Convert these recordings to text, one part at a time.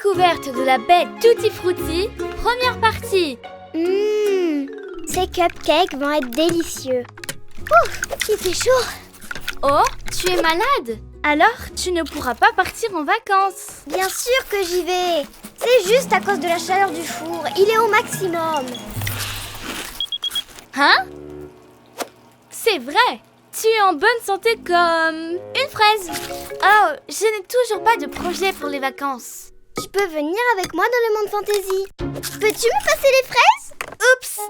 découverte de la baie Tutti Frutti, première partie. Ces cupcakes vont être délicieux. Ouf, il fait chaud. Oh, tu es malade? Alors, tu ne pourras pas partir en vacances. Bien sûr que j'y vais. C'est juste à cause de la chaleur du four. Il est au maximum. Hein? C'est vrai. Tu es en bonne santé comme une fraise. Oh, je n'ai toujours pas de projet pour les vacances. Tu peux venir avec moi dans le monde fantasy. Peux-tu me passer les fraises? Oups!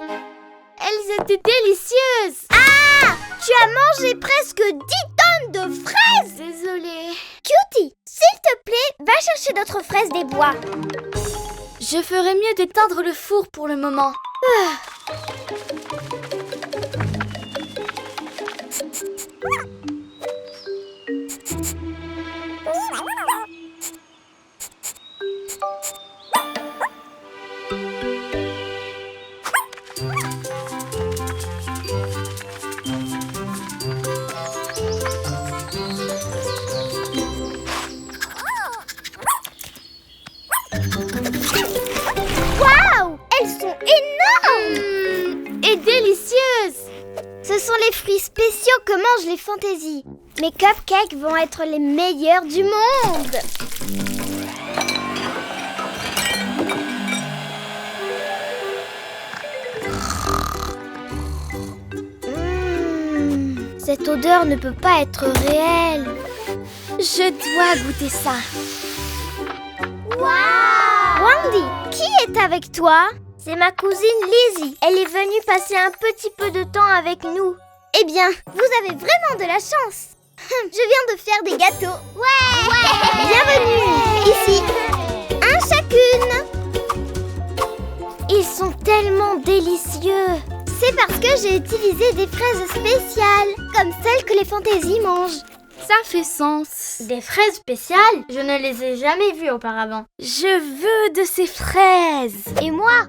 Elles étaient délicieuses. Ah! Tu as mangé presque 10 tonnes de fraises! Désolée. Cutie, s'il te plaît, va chercher d'autres fraises des bois. Je ferais mieux d'éteindre le four pour le moment. Waouh! Elles sont énormes! Et délicieuses. Ce sont les fruits spéciaux que mangent les fantaisies. Mes cupcakes vont être les meilleurs du monde. Cette odeur ne peut pas être réelle. Je dois goûter ça. Waouh! Wendy, qui est avec toi? C'est ma cousine Lizzie. Elle est venue passer un petit peu de temps avec nous. Eh bien, vous avez vraiment de la chance. Je viens de faire des gâteaux. Ouais! Bienvenue! Ici, un chacune. Ils sont tellement délicieux. C'est parce que j'ai utilisé des fraises spéciales, comme celles que les fantaisies mangent. Ça fait sens. Des fraises spéciales? Je ne les ai jamais vues auparavant. Je veux de ces fraises. Et moi?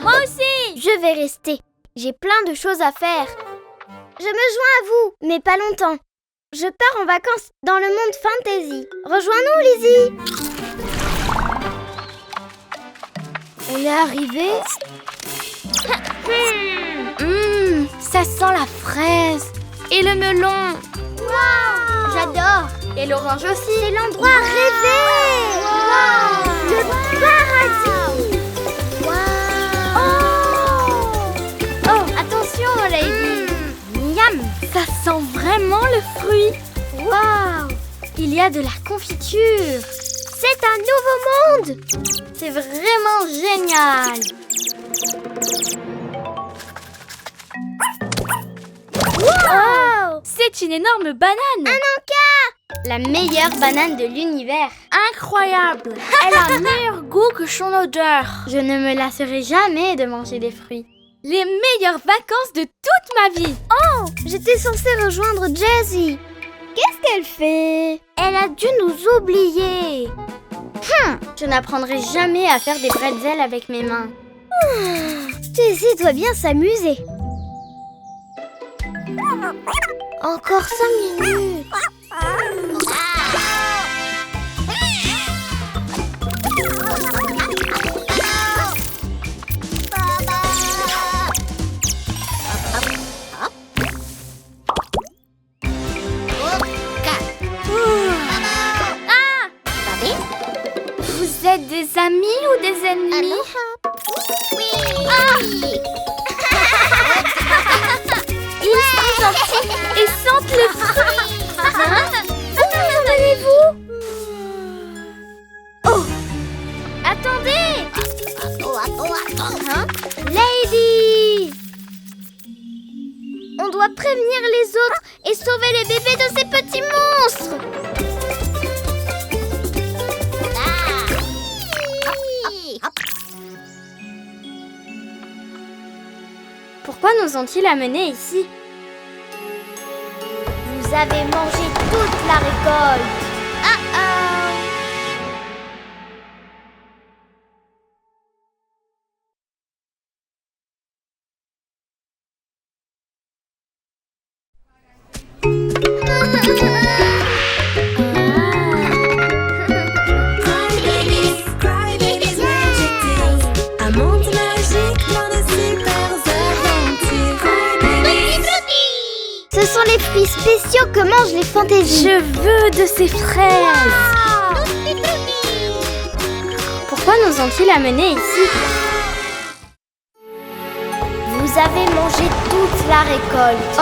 Moi aussi. Je vais rester. J'ai plein de choses à faire. Je me joins à vous, mais pas longtemps. Je pars en vacances dans le monde fantasy. Rejoins-nous, Lizzie. On est arrivé. Ça sent la fraise et le melon. Wow! J'adore. Et l'orange aussi. C'est l'endroit rêvé. Wow! Le paradis. Wow! Oh, attention, lady. Miam, ça sent vraiment le fruit. Wow! Il y a de la confiture. C'est un nouveau monde. C'est vraiment génial. Wow! C'est une énorme banane. Un encas! La meilleure banane de l'univers. Incroyable. Elle a un meilleur goût que son odeur. Je ne me lasserai jamais de manger des fruits. Les meilleures vacances de toute ma vie. Oh! J'étais censée rejoindre Jessie. Qu'est-ce qu'elle fait? Elle a dû nous oublier. Je n'apprendrai jamais à faire des pretzels avec mes mains. Jessie doit bien s'amuser. Encore 5 minutes. Vous êtes des amis ou des ennemis? Ils sont gentils et sentent les fruits. Où allez-vous? Oh! Attendez! Lady! On doit prévenir les autres et sauver les bébés de ces petits monstres. Pourquoi nous ont-ils amenés ici? Vous avez mangé toute la récolte. spéciaux que mangent les fantaisies. Je veux de ces fraises. Pourquoi nous ont-ils amenés ici? Vous avez mangé toute la récolte.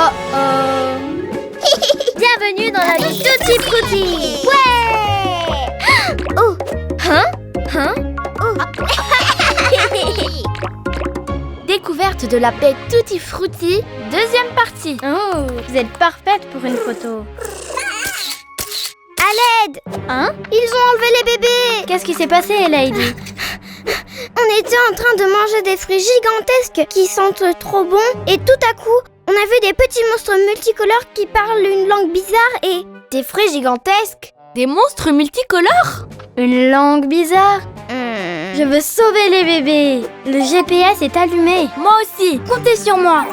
Bienvenue dans la Tutti Frutti. Ouais. Oh. Découverte de la baie Tutti Frutti, deuxième partie. Oh, vous êtes parfaite pour une photo. À l'aide. Hein? Ils ont enlevé les bébés. Qu'est-ce qui s'est passé, Lady? On était en train de manger des fruits gigantesques qui sentent trop bon et tout à coup, on a vu des petits monstres multicolores qui parlent une langue bizarre et des fruits gigantesques. Des monstres multicolores? Une langue bizarre? Je veux sauver les bébés. Le GPS est allumé. Moi aussi, comptez sur moi.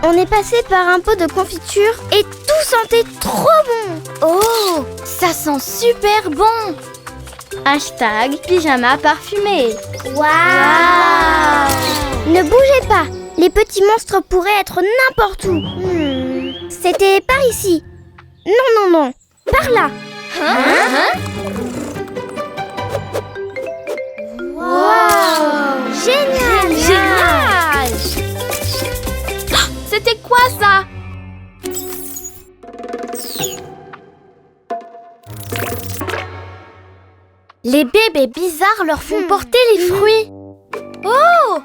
On est passé par un pot de confiture et tout sentait trop bon. Oh, ça sent super bon. Hashtag pyjama parfumé. Waouh! Ne bougez pas. Les petits monstres pourraient être n'importe où. C'était par ici. Non. Par là. Wow! Génial! C'était quoi ça? Les bébés bizarres leur font porter les fruits. Oh!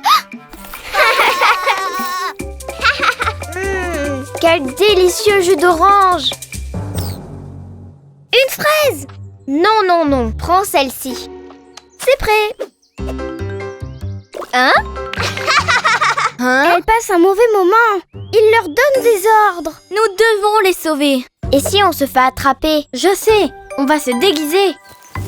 Quel délicieux jus d'orange! Une fraise! Non. Prends celle-ci. C'est prêt. Hein? Elle passe un mauvais moment. Il leur donne des ordres. Nous devons les sauver. Et si on se fait attraper? Je sais, on va se déguiser.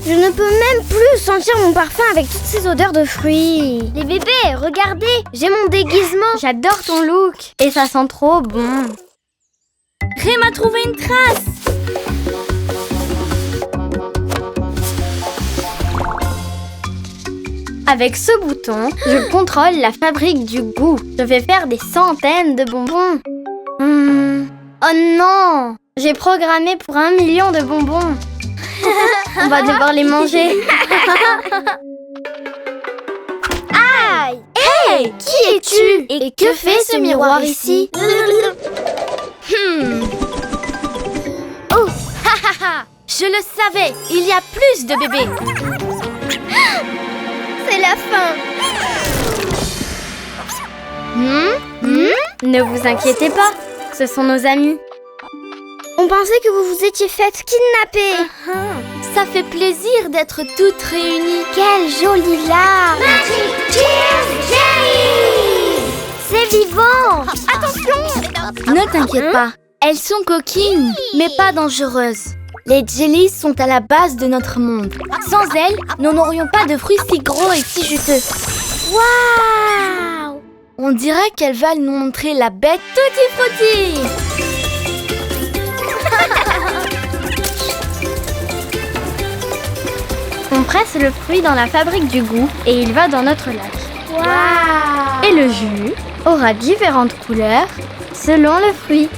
Je ne peux même plus sentir mon parfum avec toutes ces odeurs de fruits. Les bébés, regardez, j'ai mon déguisement. J'adore ton look. Et ça sent trop bon. Rem a trouvé une trace. Avec ce bouton, je contrôle la fabrique du goût. Je vais faire des centaines de bonbons. Oh non! J'ai programmé pour 1 million de bonbons. On va devoir les manger. Aïe! Hey, qui es-tu? Et que fait ce miroir ici? Oh! Je le savais, il y a plus de bébés. C'est la fin. Ne vous inquiétez pas, ce sont nos amis. On pensait que vous vous étiez faites kidnapper. Ça fait plaisir d'être toutes réunies. Quelle jolie larme. C'est vivant. Attention. Ne t'inquiète pas, elles sont coquines, mais pas dangereuses. Les jellies sont à la base de notre monde. Sans elles, nous n'aurions pas de fruits si gros et si juteux. Waouh! On dirait qu'elles veulent nous montrer la bête Tutti Frutti. On presse le fruit dans la fabrique du goût et il va dans notre lac. Waouh! Et le jus aura différentes couleurs selon le fruit.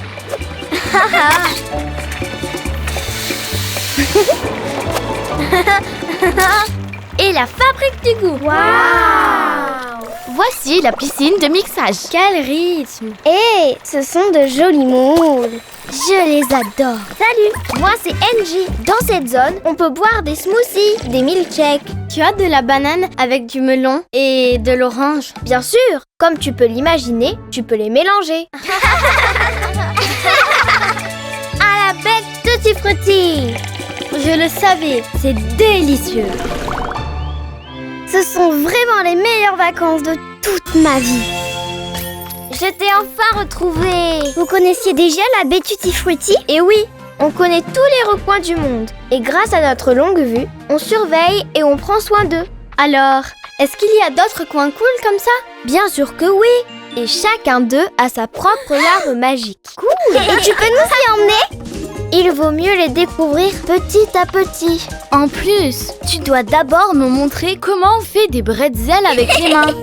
Et la fabrique du goût. Waouh! Voici la piscine de mixage. Quel rythme! Et ce sont de jolis moules. Je les adore. Salut, moi c'est Angie. Dans cette zone, on peut boire des smoothies, des milkshakes. Tu as de la banane avec du melon et de l'orange. Bien sûr, comme tu peux l'imaginer, tu peux les mélanger. À la bête Tutti Frutti. Je le savais, c'est délicieux. Ce sont vraiment les meilleures vacances de toute ma vie. Je t'ai enfin retrouvée. Vous connaissiez déjà la baie Tutti Frutti? Et oui, on connaît tous les recoins du monde. Et grâce à notre longue vue, on surveille et on prend soin d'eux. Alors, est-ce qu'il y a d'autres coins cool comme ça? Bien sûr que oui. Et chacun d'eux a sa propre larme magique. Cool. Et tu peux nous y emmener? Il vaut mieux les découvrir petit à petit. En plus, tu dois d'abord nous montrer comment on fait des bretzels avec les mains.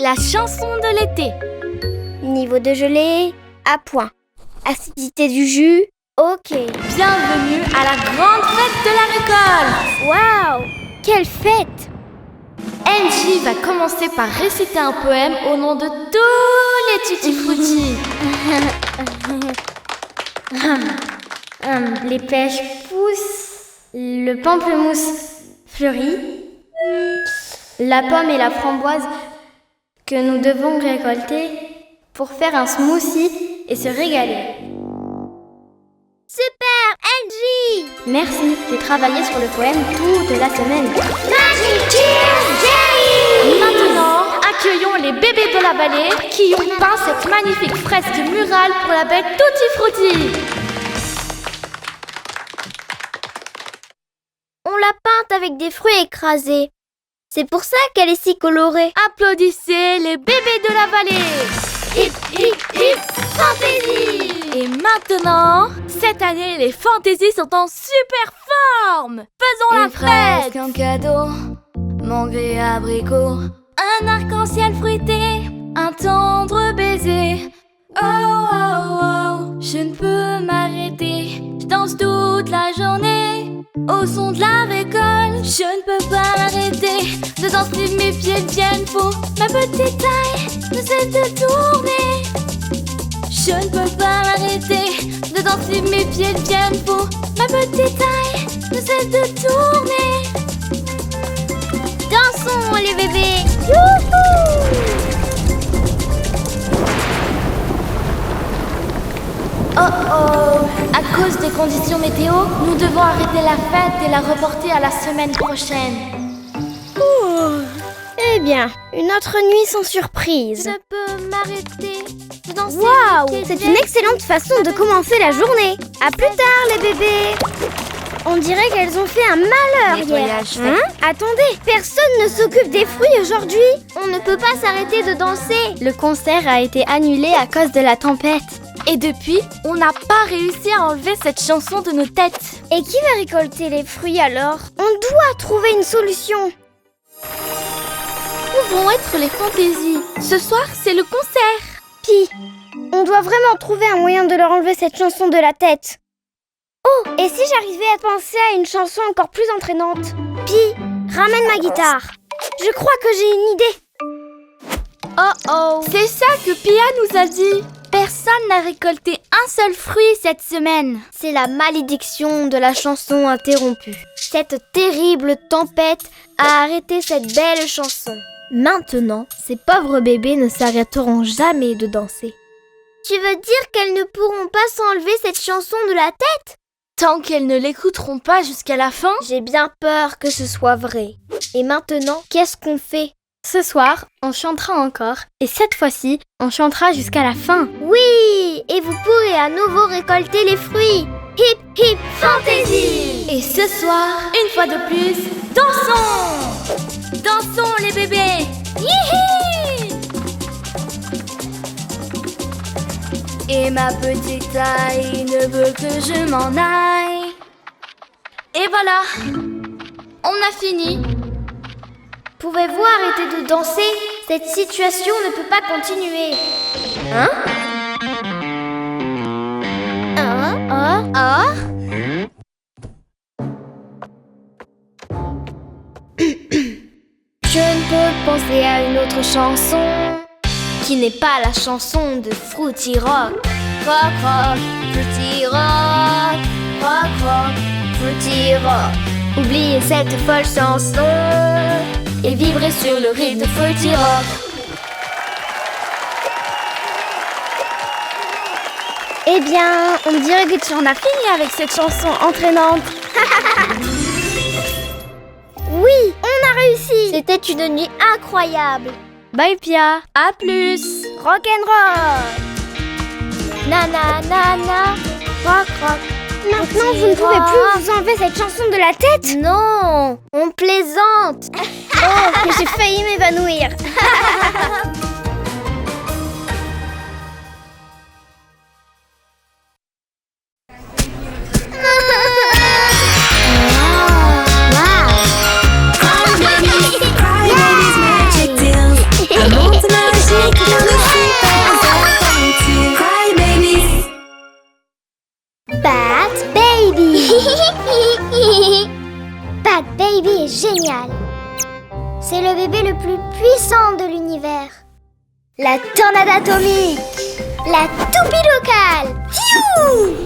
la chanson de l'été. Niveau de gelée, à point. Acidité du jus, ok. Bienvenue à la grande fête de la récolte. Waouh, quelle fête! Angie va commencer par réciter un poème au nom de tous les tutti frutti. Les pêches poussent, le pamplemousse fleurit, la pomme et la framboise que nous devons récolter pour faire un smoothie et se régaler. Super, Angie! Merci, j'ai travaillé sur le poème toute la semaine. Magic Cheers Jelly! Maintenant, accueillons les bébés de la vallée qui ont peint cette magnifique fresque murale pour la bête Tutti Frutti. On l'a peinte avec des fruits écrasés. C'est pour ça qu'elle est si colorée. Applaudissez les bébés de la vallée. Hip, hip, hip, fantaisie! Et maintenant, cette année, les fantaisies sont en super forme. Faisons la fête. Un cadeau, mangue et abricot, Un arc-en-ciel fruité, un tendre baiser. Oh, oh, oh, je ne peux m'arrêter. Je danse toute la journée au son de la récolte. Je ne peux pas m'arrêter de danser, mes pieds deviennent faux. Ma petite taille ne cesse de tourner. Je ne peux pas m'arrêter de danser, mes pieds deviennent faux. Ma petite taille ne cesse de tourner. Dansons les bébés! Oh oh! À cause des conditions météo, nous devons arrêter la fête et la reporter à la semaine prochaine. Eh bien, une autre nuit sans surprise. Je peux m'arrêter de danser. Waouh! C'est une excellente façon de commencer la journée. À plus tard les bébés! On dirait qu'elles ont fait un malheur hier. Nettoyage fait. Attendez, personne ne s'occupe des fruits aujourd'hui. On ne peut pas s'arrêter de danser. Le concert a été annulé à cause de la tempête. Et depuis, on n'a pas réussi à enlever cette chanson de nos têtes. Et qui va récolter les fruits alors? On doit trouver une solution. Où vont être les fantaisies? Ce soir, c'est le concert. Pi, on doit vraiment trouver un moyen de leur enlever cette chanson de la tête. Oh, et si j'arrivais à penser à une chanson encore plus entraînante? Pi, ramène ma guitare. Je crois que j'ai une idée. Oh oh! C'est ça que Pia nous a dit. Personne n'a récolté un seul fruit cette semaine. C'est la malédiction de la chanson interrompue. Cette terrible tempête a arrêté cette belle chanson. Maintenant, ces pauvres bébés ne s'arrêteront jamais de danser. Tu veux dire qu'elles ne pourront pas s'enlever cette chanson de la tête? Tant qu'elles ne l'écouteront pas jusqu'à la fin. J'ai bien peur que ce soit vrai. Et maintenant, qu'est-ce qu'on fait? Ce soir, on chantera encore et cette fois-ci, on chantera jusqu'à la fin. Oui! Et vous pourrez à nouveau récolter les fruits. Hip hip fantaisie! Et ce soir, une fois de plus, dansons! Dansons les bébés! Hihi! Et ma petite taille ne veut que je m'en aille. Et voilà! On a fini! Pouvez-vous arrêter de danser? Cette situation ne peut pas continuer. Hein? Je ne peux penser à une autre chanson qui n'est pas la chanson de Fruity Rock. Rock, rock, Fruity Rock. Rock, rock, Fruity Rock. Oubliez cette folle chanson et vibrez sur le rythme de Fruity Rock. Eh bien, on dirait que tu en as fini avec cette chanson entraînante. Oui, on a réussi. C'était une nuit incroyable. Bye Pia. À plus! Rock'n'roll. Na na na na. Rock rock. Maintenant, vous ne pouvez plus vous enlever cette chanson de la tête? Non, on plaisante. Oh, j'ai failli m'évanouir. Crybabies, magic deals. I'm on tonight. est génial. C'est le bébé le plus puissant de l'univers. La tornade atomique. La toupie locale. Pfiou!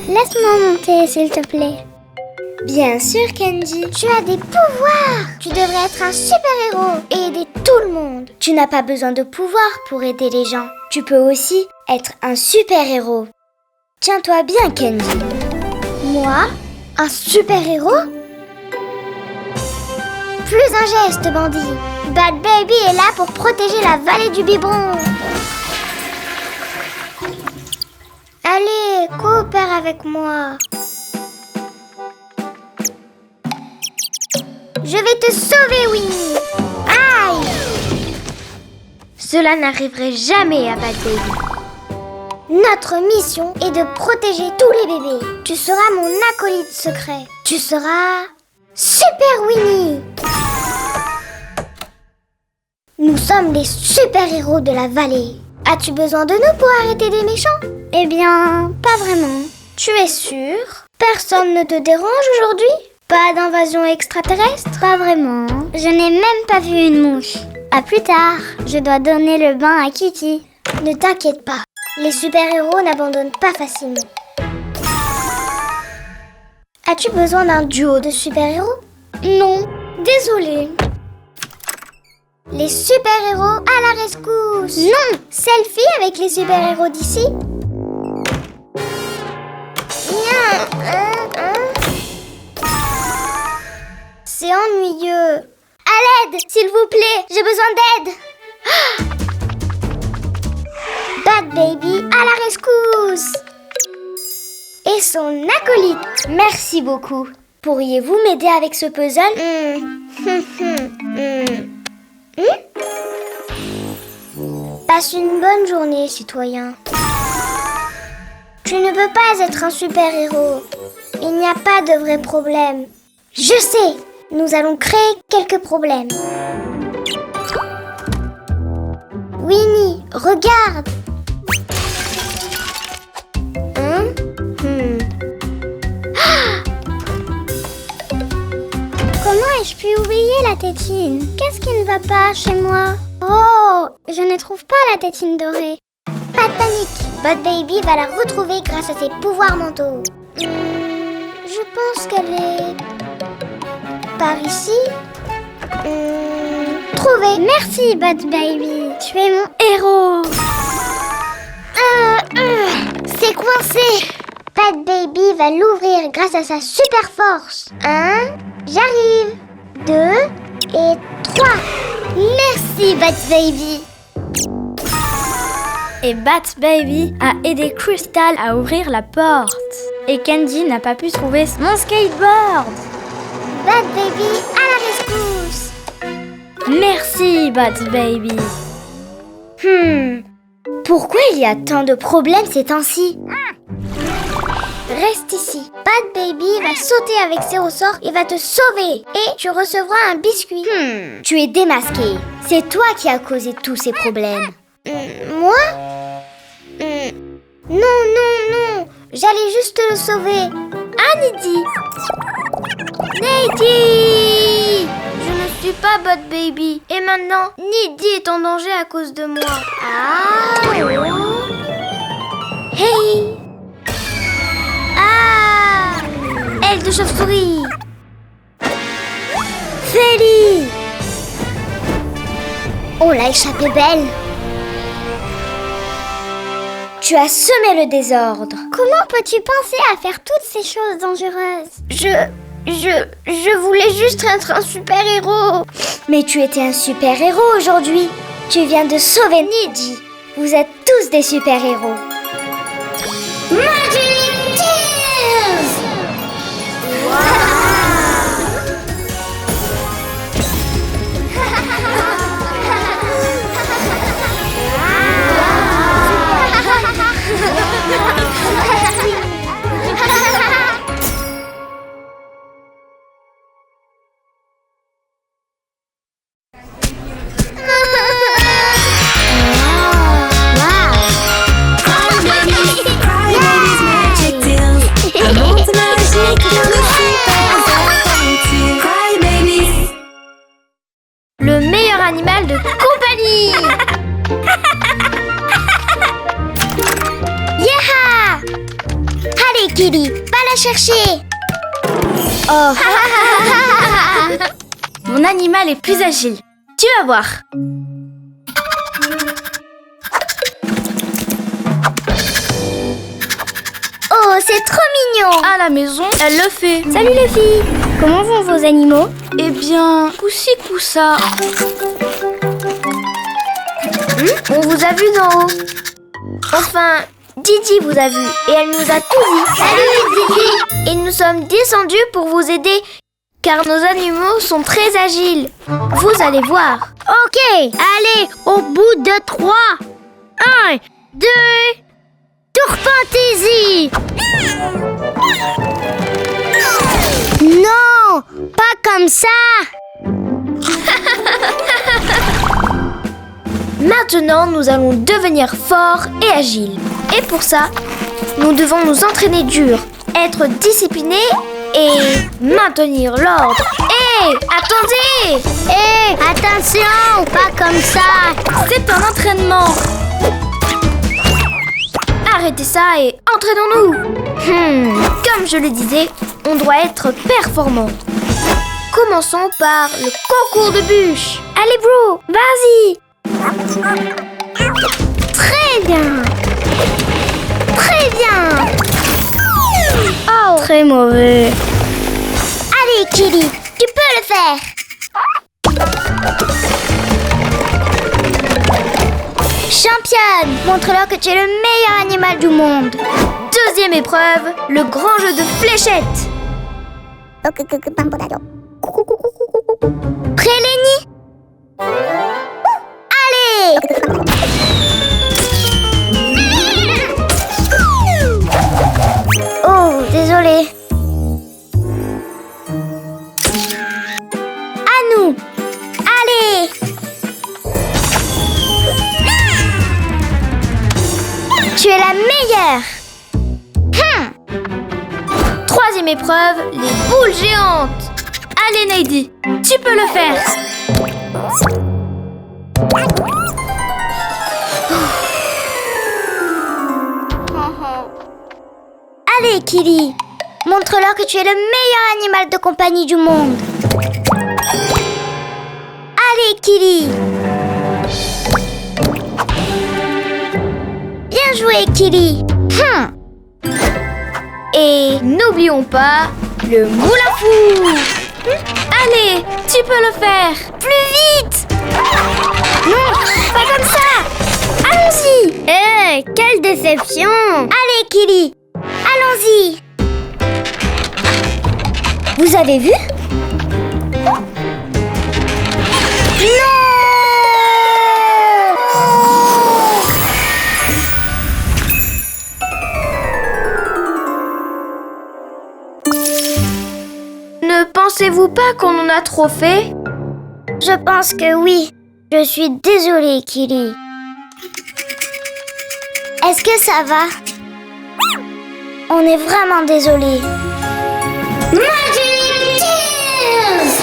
Laisse-moi monter, s'il te plaît. Bien sûr, Kenji. Tu as des pouvoirs. Tu devrais être un super-héros et aider tout le monde. Tu n'as pas besoin de pouvoir pour aider les gens. Tu peux aussi être un super-héros. Tiens-toi bien, Kenji. Moi? Un super-héros? Plus un geste, bandit. Bad Baby est là pour protéger la vallée du biberon. Allez, coopère avec moi. Je vais te sauver, Winnie. Aïe! Cela n'arriverait jamais à Bad Baby. Notre mission est de protéger tous les bébés. Tu seras mon acolyte secret. Tu seras Super Winnie. Nous sommes les super-héros de la vallée. As-tu besoin de nous pour arrêter des méchants? Eh bien, pas vraiment. Tu es sûr? Personne ne te dérange aujourd'hui? Pas d'invasion extraterrestre? Pas vraiment. Je n'ai même pas vu une mouche. À plus tard, je dois donner le bain à Kitty. Ne t'inquiète pas, les super-héros n'abandonnent pas facilement. As-tu besoin d'un duo de super-héros? Non, désolée. Les super-héros à la rescousse! Non! Selfie avec les super-héros d'ici? C'est ennuyeux. À l'aide, s'il vous plaît, j'ai besoin d'aide. Bad Baby à la rescousse! Et son acolyte. Merci beaucoup. Pourriez-vous m'aider avec ce puzzle? Passe une bonne journée, citoyen. Tu ne peux pas être un super-héros. Il n'y a pas de vrai problème. Je sais, nous allons créer quelques problèmes. Winnie, regarde. Comment ai-je pu oublier la tétine? Qu'est-ce qui ne va pas chez moi? Oh, je ne trouve pas la tétine dorée. Pas de panique, Bad Baby va la retrouver grâce à ses pouvoirs mentaux. Je pense qu'elle est... par ici. Trouvé. Merci, Bad Baby. Tu es mon héros. C'est coincé. Bad Baby va l'ouvrir grâce à sa super force. 1, j'arrive. 2 et 3. Merci, Bat Baby. Et Bat Baby a aidé Crystal à ouvrir la porte. Et Candy n'a pas pu trouver mon skateboard. Bat Baby à la rescousse. Merci, Bat Baby. Pourquoi il y a tant de problèmes ces temps-ci? Reste ici. Bad Baby va sauter avec ses ressorts et va te sauver. Et tu recevras un biscuit. Tu es démasqué. C'est toi qui as causé tous ces problèmes. Moi? Non. J'allais juste le sauver. Ah, Nidhi! Nidhi! Je ne suis pas Bad Baby. Et maintenant, Nidhi est en danger à cause de moi. Ah! Hey! Ah! Aile de chauve-souris! Feli! On l'a échappé belle! Tu as semé le désordre. Comment peux-tu penser à faire toutes ces choses dangereuses? Je voulais juste être un super-héros. Mais tu étais un super-héros aujourd'hui. Tu viens de sauver Nidhi. Vous êtes tous des super-héros. Magic Tears! Kitty, va la chercher. Oh. Mon animal est plus agile. Tu vas voir. Oh, c'est trop mignon. À la maison, elle le fait. Salut les filles! Comment vont vos animaux? Eh bien, coup-ci, coup-ça. On vous a vu d'en haut. Enfin, Didi vous a vu et elle nous a tout dit. Salut Didi. Et nous sommes descendus pour vous aider car nos animaux sont très agiles. Vous allez voir. Ok, allez, au bout de 3. 1, 2, tour fantaisie! Non, pas comme ça! Maintenant, nous allons devenir forts et agiles. Et pour ça, nous devons nous entraîner dur, être disciplinés et maintenir l'ordre. Hé, attendez! Hé, attention, pas comme ça! C'est un entraînement. Arrêtez ça et entraînons-nous. Comme je le disais, on doit être performant. Commençons par le concours de bûches. Allez bro, vas-y. Très bien. Très bien. Oh, Très mauvais. allez Kitty, tu peux le faire. Championne, montre-leur que tu es le meilleur animal du monde. Deuxième épreuve, le grand jeu de fléchettes. Prêt Lenny? Allez! Oh, désolé. À nous. Allez! Tu es la meilleure. Troisième épreuve, les boules géantes. Allez, Neidy, tu peux le faire. Allez, Kitty, montre-leur que tu es le meilleur animal de compagnie du monde. Allez, Kitty. Bien joué, Kitty. Et n'oublions pas le moule à fou. Allez, tu peux le faire. Plus vite. Non, pas comme ça. Allons-y. Hé, quelle déception! Allez, Kitty. Allons-y. Vous avez vu? Ne pensez-vous pas qu'on en a trop fait? Je pense que oui. Je suis désolée, Kitty. Est-ce que ça va? On est vraiment désolé. Magic Tears!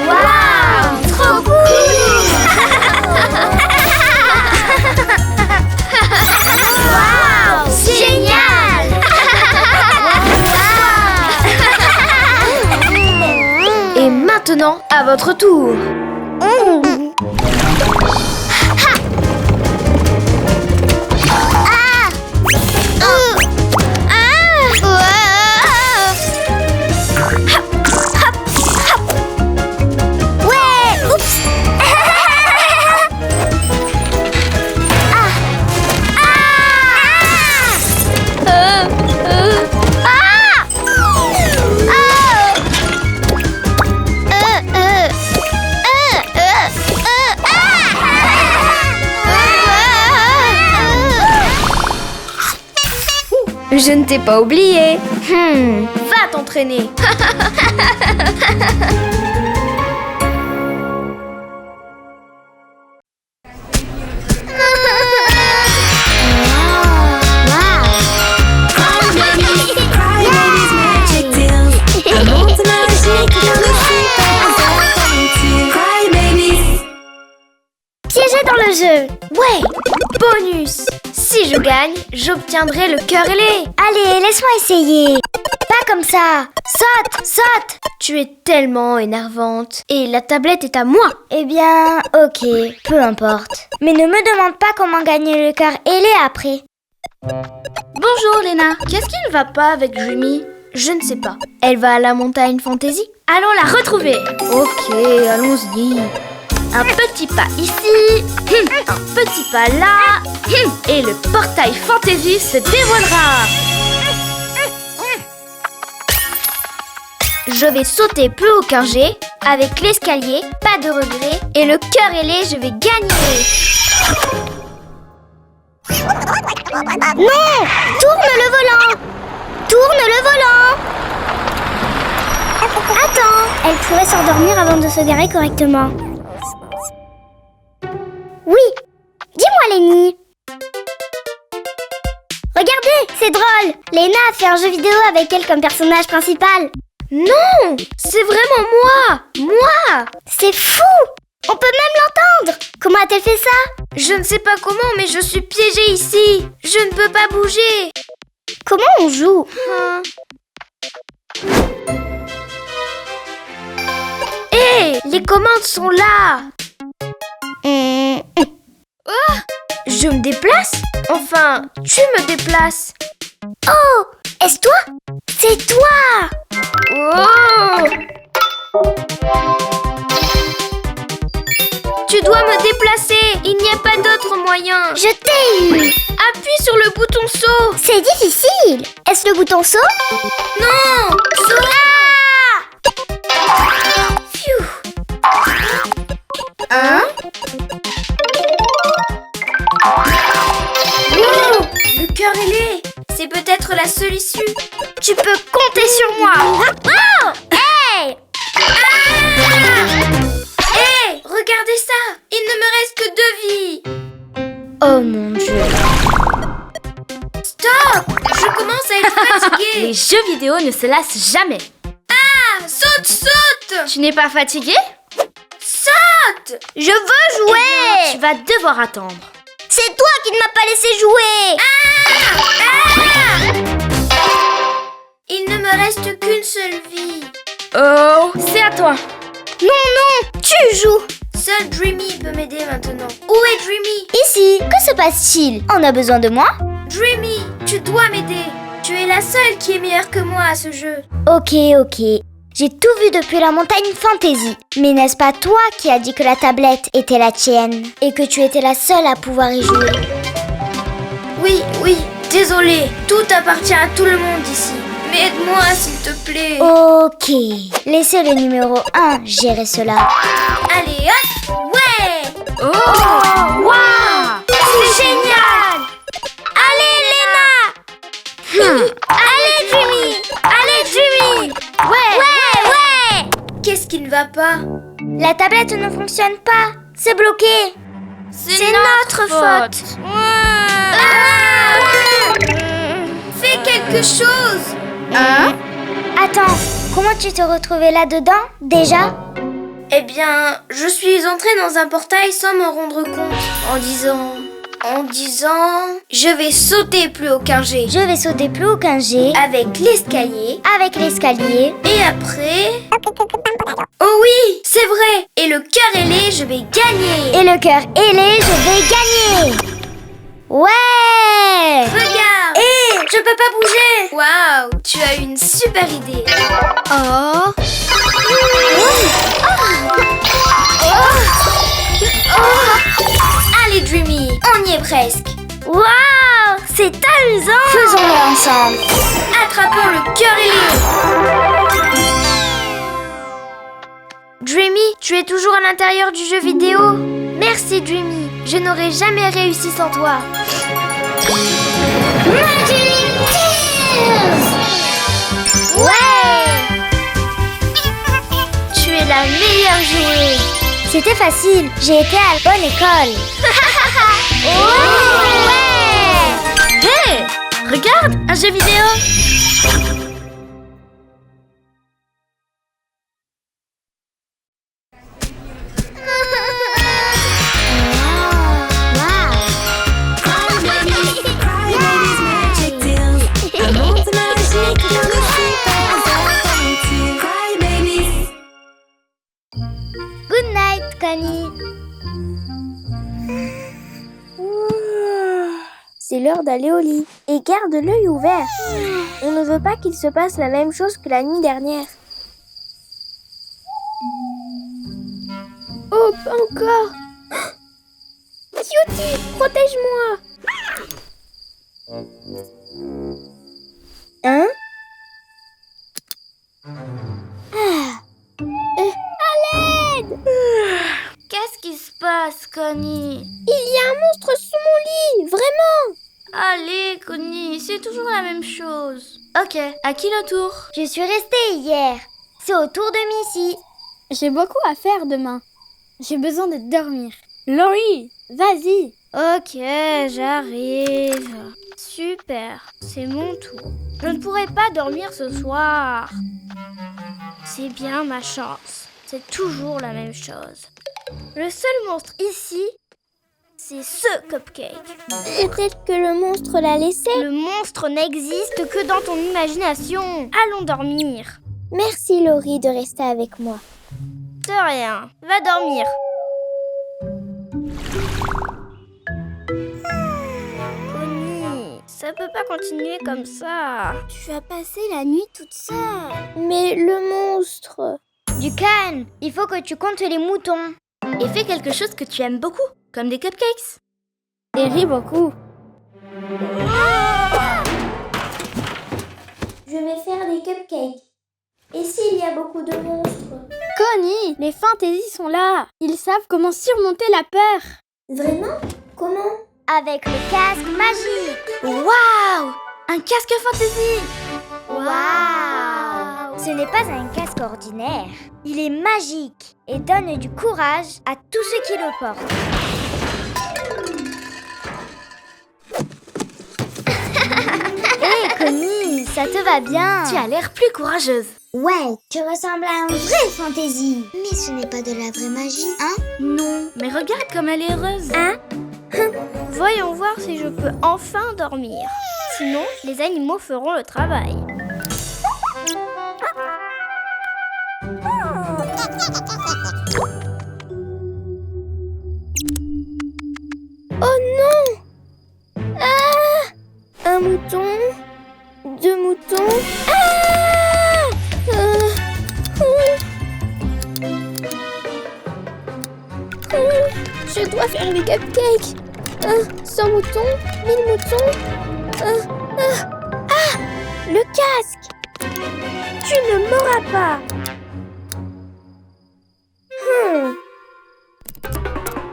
Waouh! Trop cool! Waouh! C'est génial! Et maintenant, à votre tour. Ouais, oups. Je ne t'ai pas oublié. Va t'entraîner. Piégé dans le jeu. Ouais. Bonus. Si je gagne, j'obtiendrai le cœur ailé. Allez, laisse-moi essayer. Pas comme ça. Saute, saute. Tu es tellement énervante. Et la tablette est à moi. Eh bien, ok, peu importe. Mais ne me demande pas comment gagner le cœur ailé après. Bonjour Léna, qu'est-ce qui ne va pas avec Dreamy? Je ne sais pas. Elle va à la montagne fantasy. Allons la retrouver. Ok, allons-y. Un petit pas ici, un petit pas là, et le portail fantasy se dévoilera. Je vais sauter plus haut qu'un jet, avec l'escalier, pas de regret, et le cœur ailé, je vais gagner. Non! Tourne le volant! Tourne le volant! Attends, elle pourrait s'endormir avant de se garer correctement. Oui, dis-moi Lenny. Regardez, c'est drôle. Léna a fait un jeu vidéo avec elle comme personnage principal. Non, c'est vraiment moi. Moi. C'est fou. On peut même l'entendre. Comment a-t-elle fait ça? Je ne sais pas comment, mais je suis piégée ici. Je ne peux pas bouger. Comment on joue? Hé, les commandes sont là. Je me déplace? Enfin, tu me déplaces. Oh, est-ce toi? C'est toi! Oh! Tu dois me déplacer. Il n'y a pas d'autre moyen. Je t'ai eu! Appuie sur le bouton saut. C'est difficile! Est-ce le bouton saut? Non! Saut! Phew! Hein? Wow! Le cœur ailé! C'est peut-être la seule issue. Tu peux compter sur moi. Oh! Hey! Hey! Regardez ça! Il ne me reste que 2 vies. Oh mon Dieu! Stop! Je commence à être fatiguée. Les jeux vidéo ne se lassent jamais. Ah! Saute, saute! Tu n'es pas fatigué? Saute! Je veux jouer! Tu vas devoir attendre. C'est toi qui ne m'as pas laissé jouer! Il ne me reste qu'une seule vie. Oh, c'est à toi. Non, tu joues! Seul Dreamy peut m'aider maintenant. Où est Dreamy? Ici, que se passe-t-il? On a besoin de moi? Dreamy, tu dois m'aider. Tu es la seule qui est meilleure que moi à ce jeu. Ok. J'ai tout vu depuis la montagne fantasy. Mais n'est-ce pas toi qui as dit que la tablette était la tienne? Et que tu étais la seule à pouvoir y jouer? Oui, désolé. Tout appartient à tout le monde ici. Mais aide-moi s'il te plaît. Ok. Laissez le numéro 1 gérer cela. Allez, hop! Ouais! Oh, waouh! C'est génial! Allez, Léna! Allez, Dreamy! Allez, Dreamy! Ouais! Qu'est-ce qui ne va pas? La tablette ne fonctionne pas. C'est bloqué. C'est notre faute. Fais quelque chose. Attends, comment tu t'es retrouvée là-dedans, déjà? Eh bien, je suis entrée dans un portail sans m'en rendre compte. En disant, je vais sauter plus haut qu'un jet. Je vais sauter plus haut qu'un jet. Avec l'escalier. Avec l'escalier. Et après... Oh oui, c'est vrai. Et le cœur ailé, je vais gagner. Et le cœur ailé, je vais gagner. Ouais! Regarde. Hé, je peux pas bouger. Waouh, tu as une super idée. Oh. Allez, Dreamy, on y est presque. Waouh! C'est amusant! Faisons-le ensemble. Attrapons le cœur ailé. Dreamy, tu es toujours à l'intérieur du jeu vidéo? Merci, Dreamy. Je n'aurais jamais réussi sans toi. Magic Tears! Ouais! Tu es la meilleure joueuse. C'était facile, j'ai été à la bonne école. Ouais! Hé, regarde, un jeu vidéo. c'est l'heure d'aller au lit. Et garde l'œil ouvert. On ne veut pas qu'il se passe la même chose que la nuit dernière. Oh, pas encore. Cutie, protège-moi. Hein? À l'aide! Qu'est-ce qui se passe, Connie? Il y a un monstre sous mon lit, vraiment! Allez, Connie, c'est toujours la même chose. Ok, à qui le tour? Je suis restée hier. C'est au tour de Missy. J'ai beaucoup à faire demain. J'ai besoin de dormir. Laurie, vas-y. Ok, j'arrive. Super, c'est mon tour. Je ne pourrai pas dormir ce soir. C'est bien ma chance. C'est toujours la même chose. Le seul monstre ici, c'est ce cupcake. Peut-être que le monstre l'a laissé. Le monstre n'existe que dans ton imagination. Allons dormir. Merci Laurie de rester avec moi. De rien, va dormir. Connie, ça peut pas continuer comme ça. Tu vas passer la nuit toute seule. Mais le monstre... Du calme, il faut que tu comptes les moutons. Et fais quelque chose que tu aimes beaucoup, comme des cupcakes. Et ris beaucoup. Je vais faire des cupcakes. Et s'il y a beaucoup de monstres? Connie, les fantaisies sont là. Ils savent comment surmonter la peur. Vraiment? Comment? Avec le casque magique. Waouh! Un casque fantasy! Waouh! Ce n'est pas un casque ordinaire. Il est magique et donne du courage à tous ceux qui le portent. Hé, Connie, ça te va bien. Tu as l'air plus courageuse. Ouais, tu ressembles à un vrai fantaisie. Mais ce n'est pas de la vraie magie, hein? Non, mais regarde comme elle est heureuse. Hein? Voyons voir si je peux enfin dormir. Sinon, les animaux feront le travail. Oh non! Ah! Un mouton, deux moutons. Ah! Je dois faire les cupcakes. 100 moutons, 1000 moutons. Ah! Le casque! Tu ne m'auras pas!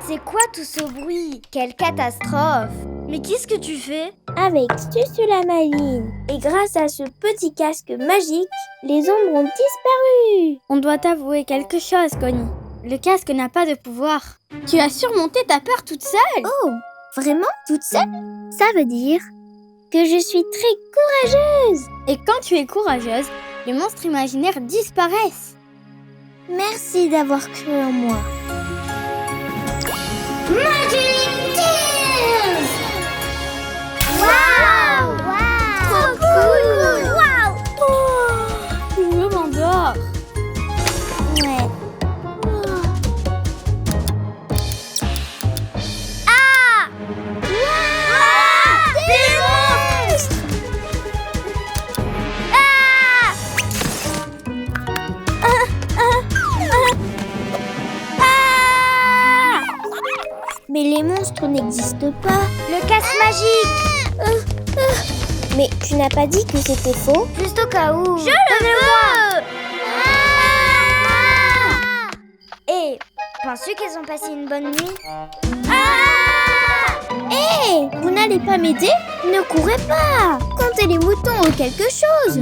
C'est quoi tout ce bruit? Quelle catastrophe! Mais qu'est-ce que tu fais? Avec Susu la Maline et grâce à ce petit casque magique, les ombres ont disparu. On doit t'avouer quelque chose, Connie. Le casque n'a pas de pouvoir. Tu as surmonté ta peur toute seule. Oh, vraiment toute seule? Ça veut dire que je suis très courageuse. Et quand tu es courageuse, les monstres imaginaires disparaissent. Merci d'avoir cru en moi. Magic Tears! Waouh! Trop cool! Waouh! Je m'endors. Ouais. Ah! Waouh! Des monstres! Mais les monstres n'existent pas. Le casque magique! Mais tu n'as pas dit que c'était faux? Juste au cas où. Je le veux! Et penses-tu qu'elles ont passé une bonne nuit? Vous n'allez pas m'aider? Ne courez pas! Comptez les moutons ou quelque chose!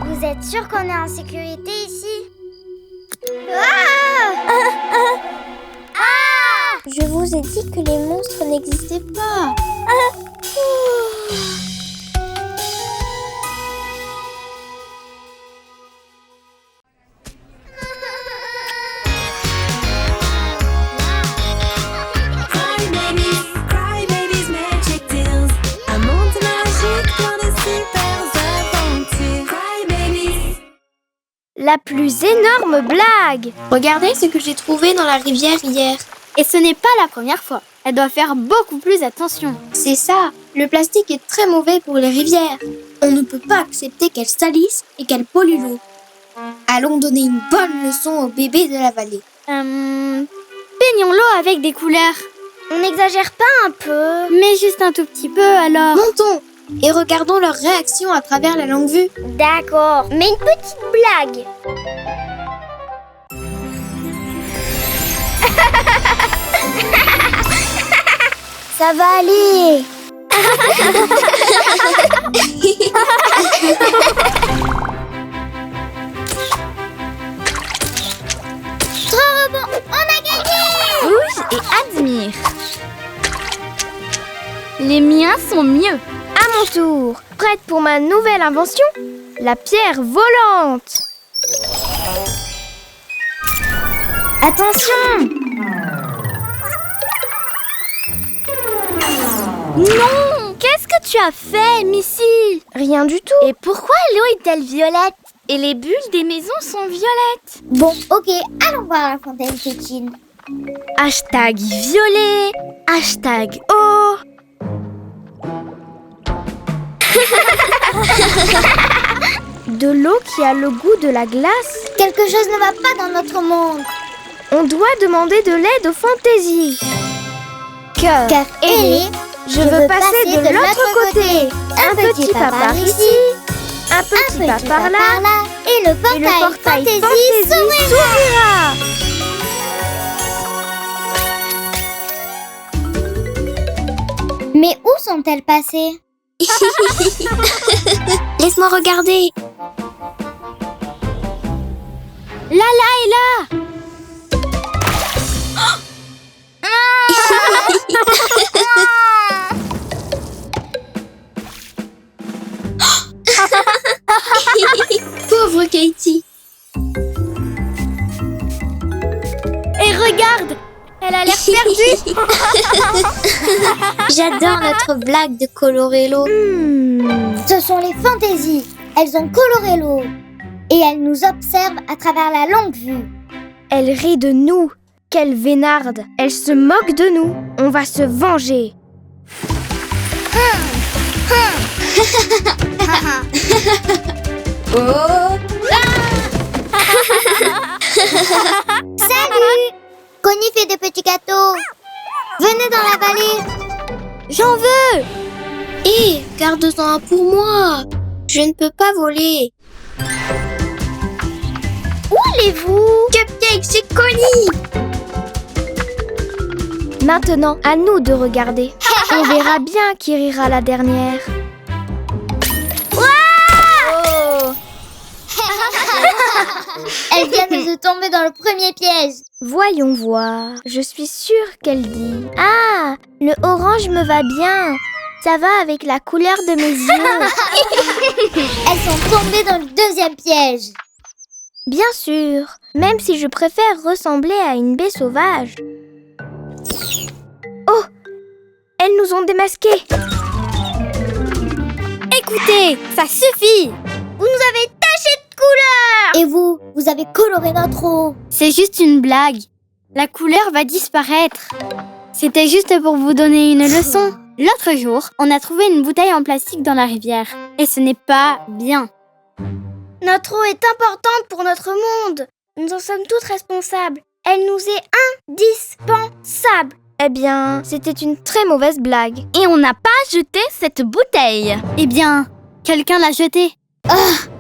Vous êtes sûr qu'on est en sécurité ici? Je vous ai dit que les monstres n'existaient pas. Cry Babies Magic Tales, un monde magique dans des super aventures. Cry Babies. la plus énorme blague. Regardez ce que j'ai trouvé dans la rivière hier. Et ce n'est pas la première fois. Elle doit faire beaucoup plus attention. C'est ça. Le plastique est très mauvais pour les rivières. On ne peut pas accepter qu'elle salisse et qu'elle pollue l'eau. Allons donner une bonne leçon aux bébés de la vallée. Peignons l'eau avec des couleurs. On n'exagère pas un peu? Mais juste un tout petit peu alors. Montons et regardons leur réaction à travers la longue vue. D'accord, mais une petite blague. Ça va aller. Trop bon, on a gagné. Bouge et admire. Les miens sont mieux. À mon tour, prête pour ma nouvelle invention, la pierre volante. Attention. Non! Qu'est-ce que tu as fait, Missy? Rien du tout. Et pourquoi l'eau est-elle violette? Et les bulles des maisons sont violettes. Bon, ok, allons voir la fontaine fétine. Hashtag violet. Hashtag eau. De l'eau qui a le goût de la glace. Quelque chose ne va pas dans notre monde. On doit demander de l'aide aux fantaisies. Car Ellie, je veux passer de l'autre côté. Un petit pas par ici, un petit pas par là, et le portail fantaisie s'ouvrira. Mais où sont-elles passées? Laisse-moi regarder. Lala est là. Pauvre Katie. Et regarde, elle a l'air perdue. J'adore notre blague de colorer l'eau. Ce sont les fantaisies. Elles ont coloré l'eau. Et elles nous observent à travers la longue vue. Elle rit de nous. Quelle vénarde. Elle se moque de nous. On va se venger. Salut! Connie fait des petits gâteaux. Venez dans la vallée. J'en veux. Hé, garde-en un pour moi. Je ne peux pas voler. Où allez-vous? Cupcake, c'est Connie. Maintenant, à nous de regarder. On verra bien qui rira la dernière. Elle vient de se tomber dans le premier piège. Voyons voir. Je suis sûre qu'elle dit. Ah, le orange me va bien. Ça va avec la couleur de mes yeux. Elles sont tombées dans le deuxième piège. Bien sûr, même si je préfère ressembler à une baie sauvage. Oh, elles nous ont démasqués. Écoutez, ça suffit. Vous nous avez taché de couleur. Et vous avez coloré notre eau. C'est juste une blague. La couleur va disparaître. C'était juste pour vous donner une leçon. L'autre jour, on a trouvé une bouteille en plastique dans la rivière. Et ce n'est pas bien. Notre eau est importante pour notre monde. Nous en sommes toutes responsables. Elle nous est indispensable. Eh bien, c'était une très mauvaise blague. Et on n'a pas jeté cette bouteille. Eh bien, quelqu'un l'a jetée.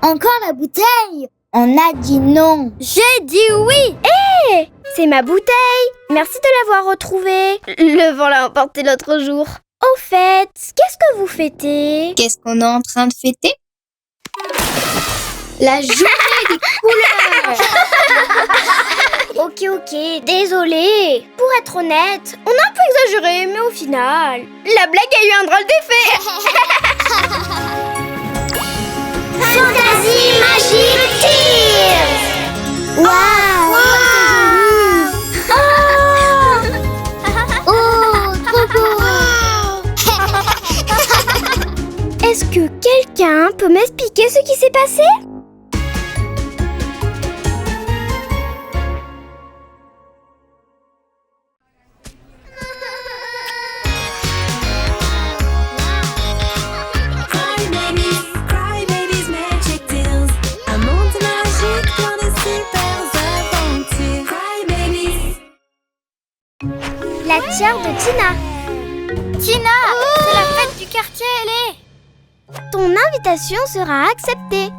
Encore la bouteille. On a dit non. J'ai dit oui. Hé, c'est ma bouteille. Merci de l'avoir retrouvée. Le vent l'a emportée l'autre jour. Au fait, qu'est-ce que vous fêtez? Qu'est-ce qu'on est en train de fêter? La journée des couleurs. Ok, désolée. Pour être honnête, on a un peu exagéré, mais au final, la blague a eu un drôle d'effet. Fantasy Magic Tears. Waouh. Oh, trop beau. Est-ce que quelqu'un peut m'expliquer ce qui s'est passé? la tiare de Tina. Tina, c'est la fête du quartier, elle est. Ton invitation sera acceptée.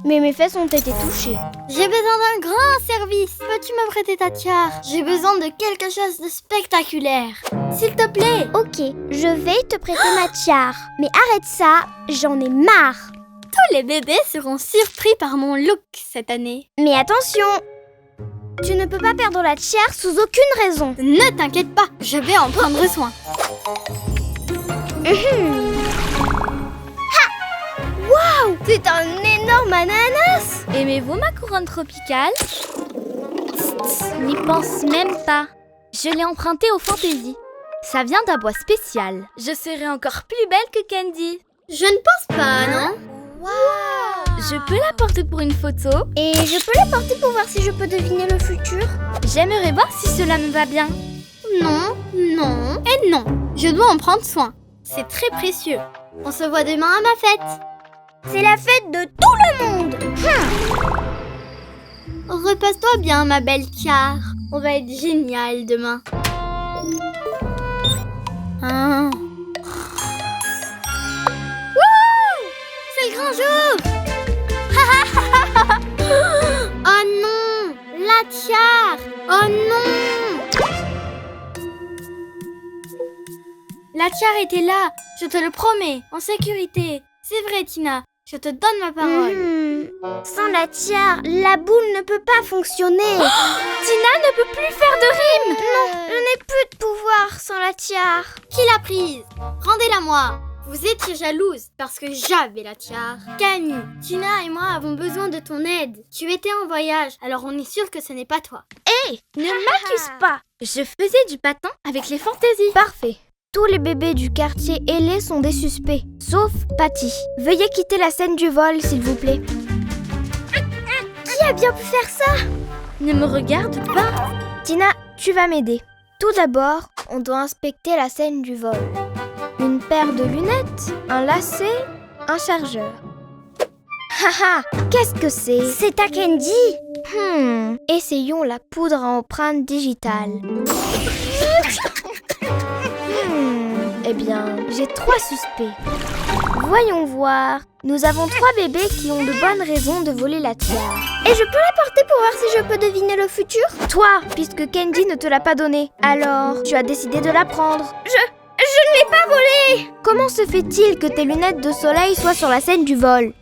Mais mes fesses ont été touchées. J'ai besoin d'un grand service. Peux-tu me prêter ta tiare? J'ai besoin de quelque chose de spectaculaire. S'il te plaît. Ok, je vais te prêter ma tiare. Mais arrête ça, j'en ai marre. Tous les bébés seront surpris par mon look cette année. Mais attention, tu ne peux pas perdre la tiare sous aucune raison. Ne t'inquiète pas, je vais en prendre soin. Waouh, c'est un énorme ananas. Aimez-vous ma couronne tropicale? N'y pense même pas. Je l'ai empruntée au Fantasy. Ça vient d'un bois spécial. Je serai encore plus belle que Candy. Je ne pense pas, non? Je peux la porter pour une photo. Et je peux la porter pour voir si je peux deviner le futur. J'aimerais voir si cela me va bien. Non, non et non. Je dois en prendre soin. C'est très précieux. On se voit demain à ma fête. C'est la fête de tout le monde. Repose-toi bien, ma belle tiare. On va être génial demain. C'est le grand jour. Oh non, la tiare. Oh non. La tiare était là, je te le promets, en sécurité. C'est vrai, Tina, je te donne ma parole. Sans la tiare, la boule ne peut pas fonctionner. Tina ne peut plus faire de rime. Non, je n'ai plus de pouvoir sans la tiare. Qui l'a prise? Rendez-la moi. Vous étiez jalouse parce que j'avais la tiare. Camille, Tina et moi avons besoin de ton aide. Tu étais en voyage, alors on est sûr que ce n'est pas toi. Ne m'accuse pas. Je faisais du patin avec les fantaisies. Parfait. Tous les bébés du quartier ailé sont des suspects, sauf Patty. Veuillez quitter la scène du vol, s'il vous plaît. Qui a bien pu faire ça? Ne me regarde pas. Tina, tu vas m'aider. Tout d'abord, on doit inspecter la scène du vol. Une paire de lunettes, un lacet, un chargeur. Haha, qu'est-ce que c'est? C'est ta Candy. Essayons la poudre à empreinte digitale. Eh bien, j'ai 3 suspects. Voyons voir. Nous avons 3 bébés qui ont de bonnes raisons de voler la tiare. Et je peux la porter pour voir si je peux deviner le futur? Toi, puisque Candy ne te l'a pas donnée. Alors, tu as décidé de la prendre. Je ne l'ai pas volée! Comment se fait-il que tes lunettes de soleil soient sur la scène du vol?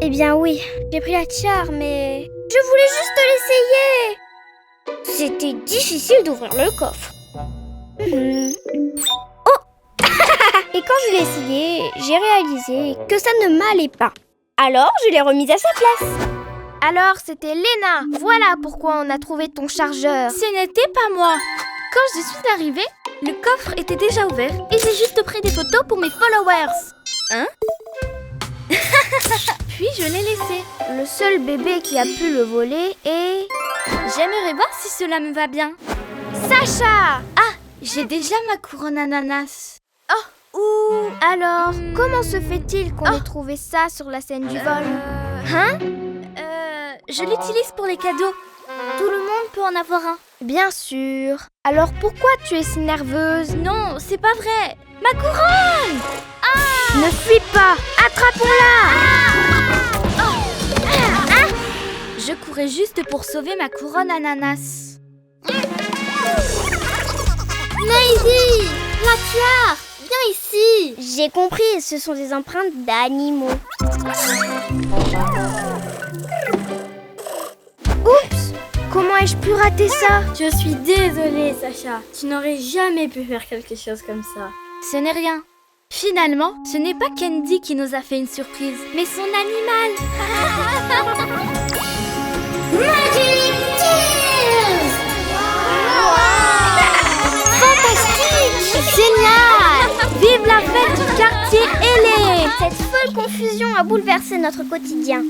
Eh bien oui, j'ai pris la tiare, mais... Je voulais juste l'essayer! C'était difficile d'ouvrir le coffre. Oh! Et quand je l'ai essayé, j'ai réalisé que ça ne m'allait pas. Alors, je l'ai remise à sa place. Alors, c'était Léna. Voilà pourquoi on a trouvé ton chargeur. Ce n'était pas moi. Quand je suis arrivée, le coffre était déjà ouvert et j'ai juste pris des photos pour mes followers. Hein? Puis je l'ai laissé. Le seul bébé qui a pu le voler est... J'aimerais voir si cela me va bien. Sacha! Ah, j'ai déjà ma couronne ananas. Alors, comment se fait-il qu'on ait trouvé ça sur la scène du vol? Hein? Je l'utilise pour les cadeaux. Tout le monde peut en avoir un. Bien sûr. Alors pourquoi tu es si nerveuse? Non, c'est pas vrai. Ma couronne! Ne fuis pas! Attrapons-la! Je courais juste pour sauver ma couronne ananas. Maisy, la tiare, viens ici. J'ai compris, ce sont des empreintes d'animaux. Oups! Comment ai-je pu rater ça? Je suis désolée, Sacha. Tu n'aurais jamais pu faire quelque chose comme ça. Ce n'est rien. Finalement, ce n'est pas Candy qui nous a fait une surprise, mais son animal. Magic Tears! Fantastique! Génial! Vive la fête du quartier ailé! Cette folle confusion a bouleversé notre quotidien.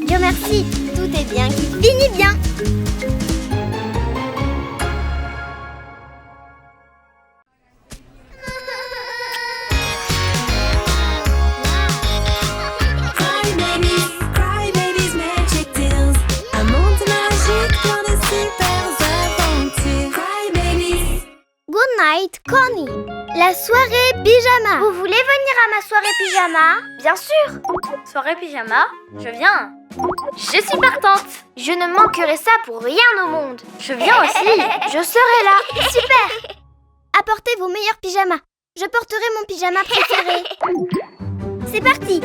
Dieu merci, tout est bien qui finit bien. Cry babies, magic tales. Un monde magique dans de super aventures. Cry babies. Good Night Connie. La soirée pyjama. Vous voulez venir à ma soirée pyjama? Bien sûr. Soirée pyjama, je viens. Je suis partante. Je ne manquerai ça pour rien au monde. Je viens aussi. Je serai là. Super. Apportez vos meilleurs pyjamas. Je porterai mon pyjama préféré. C'est parti.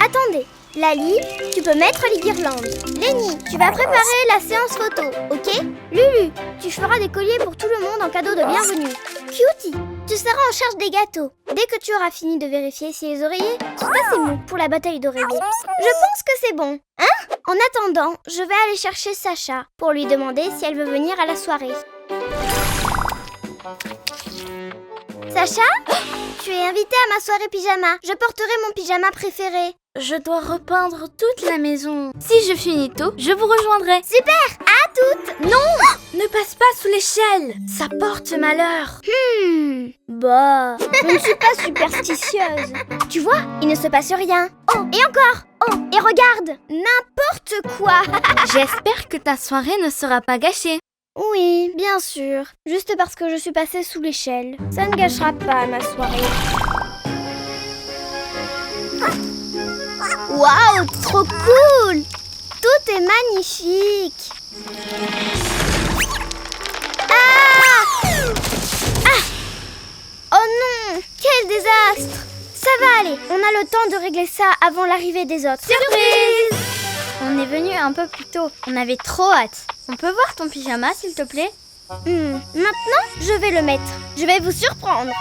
Attendez. Lali, tu peux mettre les guirlandes. Lenny, tu vas préparer la séance photo, ok? Lulu, tu feras des colliers pour tout le monde en cadeau de bienvenue. Cutie, tu seras en charge des gâteaux. Dès que tu auras fini de vérifier si les oreillers sont assez mous pour la bataille d'oreillers. Je pense que c'est bon, hein? En attendant, je vais aller chercher Sacha pour lui demander si elle veut venir à la soirée. Sacha, tu es invitée à ma soirée pyjama. Je porterai mon pyjama préféré. Je dois repeindre toute la maison. Si je finis tôt, je vous rejoindrai. Super, à toutes. Non, ne passe pas sous l'échelle. Ça porte malheur. Bah, je ne suis pas superstitieuse. Tu vois, il ne se passe rien. Oh, et encore. Oh, et regarde, n'importe quoi. J'espère que ta soirée ne sera pas gâchée. Oui, bien sûr. Juste parce que je suis passée sous l'échelle. Ça ne gâchera pas ma soirée. Waouh, trop cool! Tout est magnifique. Ah! Oh non, quel désastre! Ça va aller, on a le temps de régler ça avant l'arrivée des autres. Surprise! On est venu un peu plus tôt. On avait trop hâte. On peut voir ton pyjama, s'il te plaît? Maintenant, je vais le mettre. Je vais vous surprendre.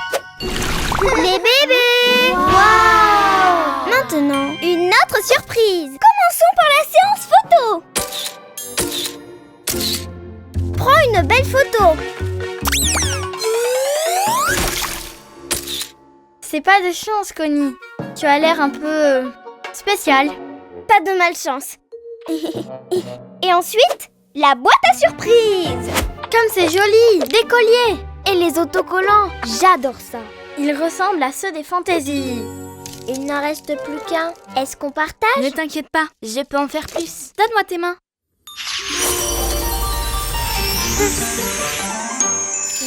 Les bébés! Waouh! Maintenant, une autre surprise. Commençons par la séance photo. Prends une belle photo. C'est pas de chance, Connie. Tu as l'air un peu spécial. Pas de malchance. Et ensuite, la boîte à surprise. Comme c'est joli, des colliers. Et les autocollants, j'adore ça. Ils ressemblent à ceux des fantaisies. Il n'en reste plus qu'un. Est-ce qu'on partage? Ne t'inquiète pas, je peux en faire plus. Donne-moi tes mains.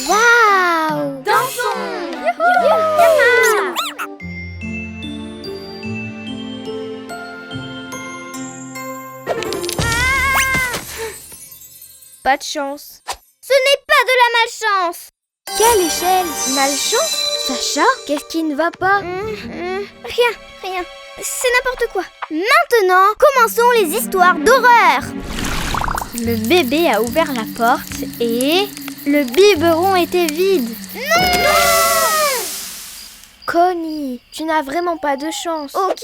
Waouh! Dansons! Pas de chance. Ce n'est pas de la malchance. Quelle échelle? Malchance? Sacha? Qu'est-ce qui ne va pas? Rien. C'est n'importe quoi. Maintenant, commençons les histoires d'horreur. Le bébé a ouvert la porte et le biberon était vide. Non! Connie, tu n'as vraiment pas de chance. Ok,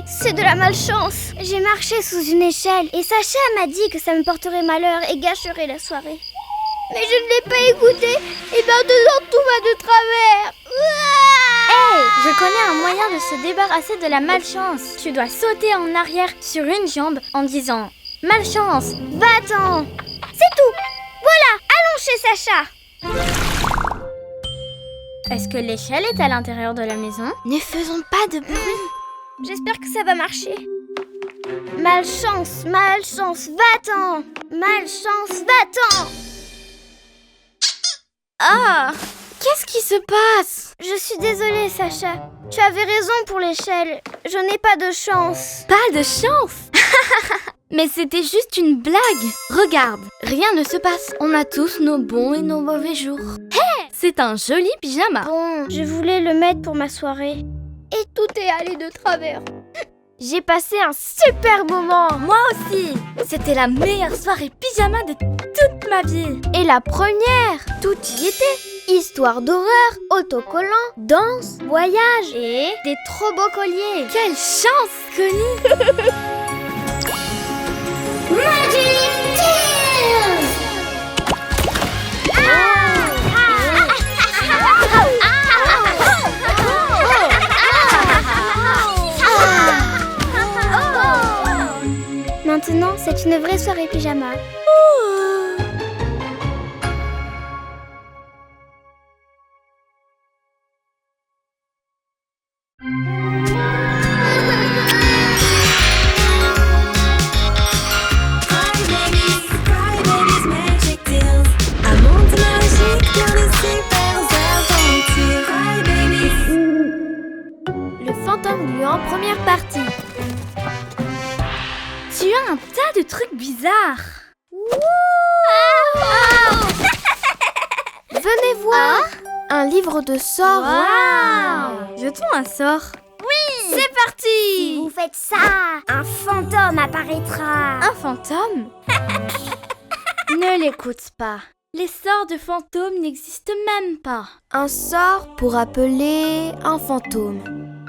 c'est de la malchance. J'ai marché sous une échelle et Sacha m'a dit que ça me porterait malheur et gâcherait la soirée. Mais je ne l'ai pas écouté et maintenant tout va de travers. Hey, je connais un moyen de se débarrasser de la malchance. Tu dois sauter en arrière sur une jambe en disant « Malchance !» Va-t'en. C'est tout. Voilà, allons chez Sacha. Est-ce que l'échelle est à l'intérieur de la maison? Ne faisons pas de bruit. J'espère que ça va marcher. Malchance, va-t'en. Malchance, va-t'en. Ah! Qu'est-ce qui se passe? Je suis désolée, Sacha. Tu avais raison pour l'échelle. Je n'ai pas de chance. Pas de chance? Mais c'était juste une blague. Regarde, rien ne se passe. On a tous nos bons et nos mauvais jours. Hé! C'est un joli pyjama. Bon, je voulais le mettre pour ma soirée. Et tout est allé de travers. J'ai passé un super moment. Moi aussi. C'était la meilleure soirée pyjama de toute ma vie. Et la première, tout y était. Histoire d'horreur, autocollants, danse, voyage Et des trop beaux colliers. Quelle chance, Connie. Magic Tales! Maintenant, c'est une vraie soirée pyjama. Cry babies, magic tales. Un monde super aventures. Hi babies. Le fantôme gluant, première partie. Tu as un tas de trucs bizarres. Venez voir. Un livre de sorts. Jetons un sort. C'est parti. Vous faites ça, un fantôme apparaîtra. Un fantôme? Ne l'écoute pas. Les sorts de fantômes n'existent même pas. Un sort pour appeler un fantôme.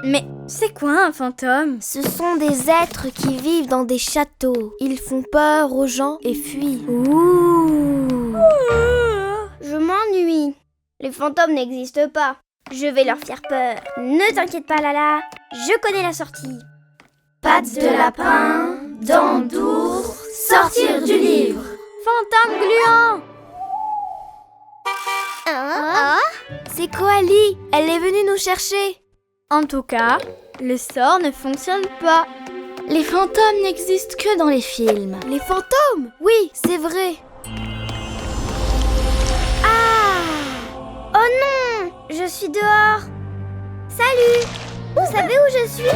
Mais c'est quoi un fantôme? Ce sont des êtres qui vivent dans des châteaux. Ils font peur aux gens et fuient. Ouh. Je m'ennuie. Les fantômes n'existent pas. Je vais leur faire peur. Ne t'inquiète pas, Lala. Je connais la sortie. Pattes de lapin, dents d'ours, sortir du livre. Fantôme gluant! C'est Koali. Elle est venue nous chercher. En tout cas, le sort ne fonctionne pas. Les fantômes n'existent que dans les films. Les fantômes? Oui, c'est vrai. Ah! Oh non! Je suis dehors. Salut! Vous savez où je suis?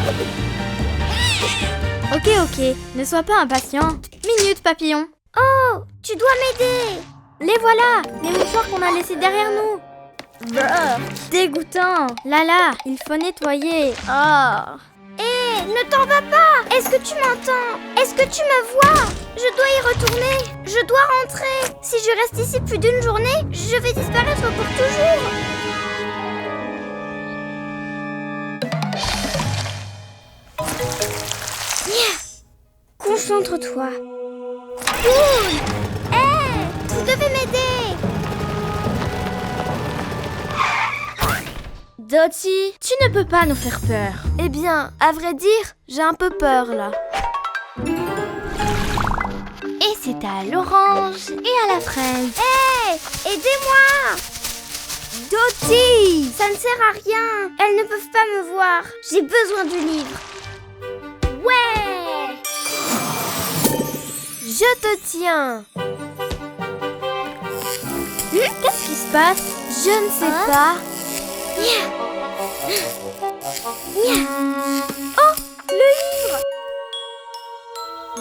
Ok, ne sois pas impatient. Minute, papillon. Oh! Tu dois m'aider. Les voilà, les mouchoirs qu'on a laissés derrière nous. Dégoûtant. Lala, il faut nettoyer. Oh. Hé, ne t'en vas pas! Est-ce que tu m'entends? Est-ce que tu me vois? Je dois y retourner. Je dois rentrer. Si je reste ici plus d'une journée, je vais disparaître pour toujours. Concentre-toi. Cool! Hé! Vous devez m'aider! Dottie, tu ne peux pas nous faire peur. Eh bien, à vrai dire, j'ai un peu peur là. Et c'est à l'orange et à la fraise. Hé! Aidez-moi! Dottie! Ça ne sert à rien. Elles ne peuvent pas me voir. J'ai besoin du livre. Ouais! Je te tiens. Qu'est-ce qui se passe? Je ne sais pas. Oh, le livre!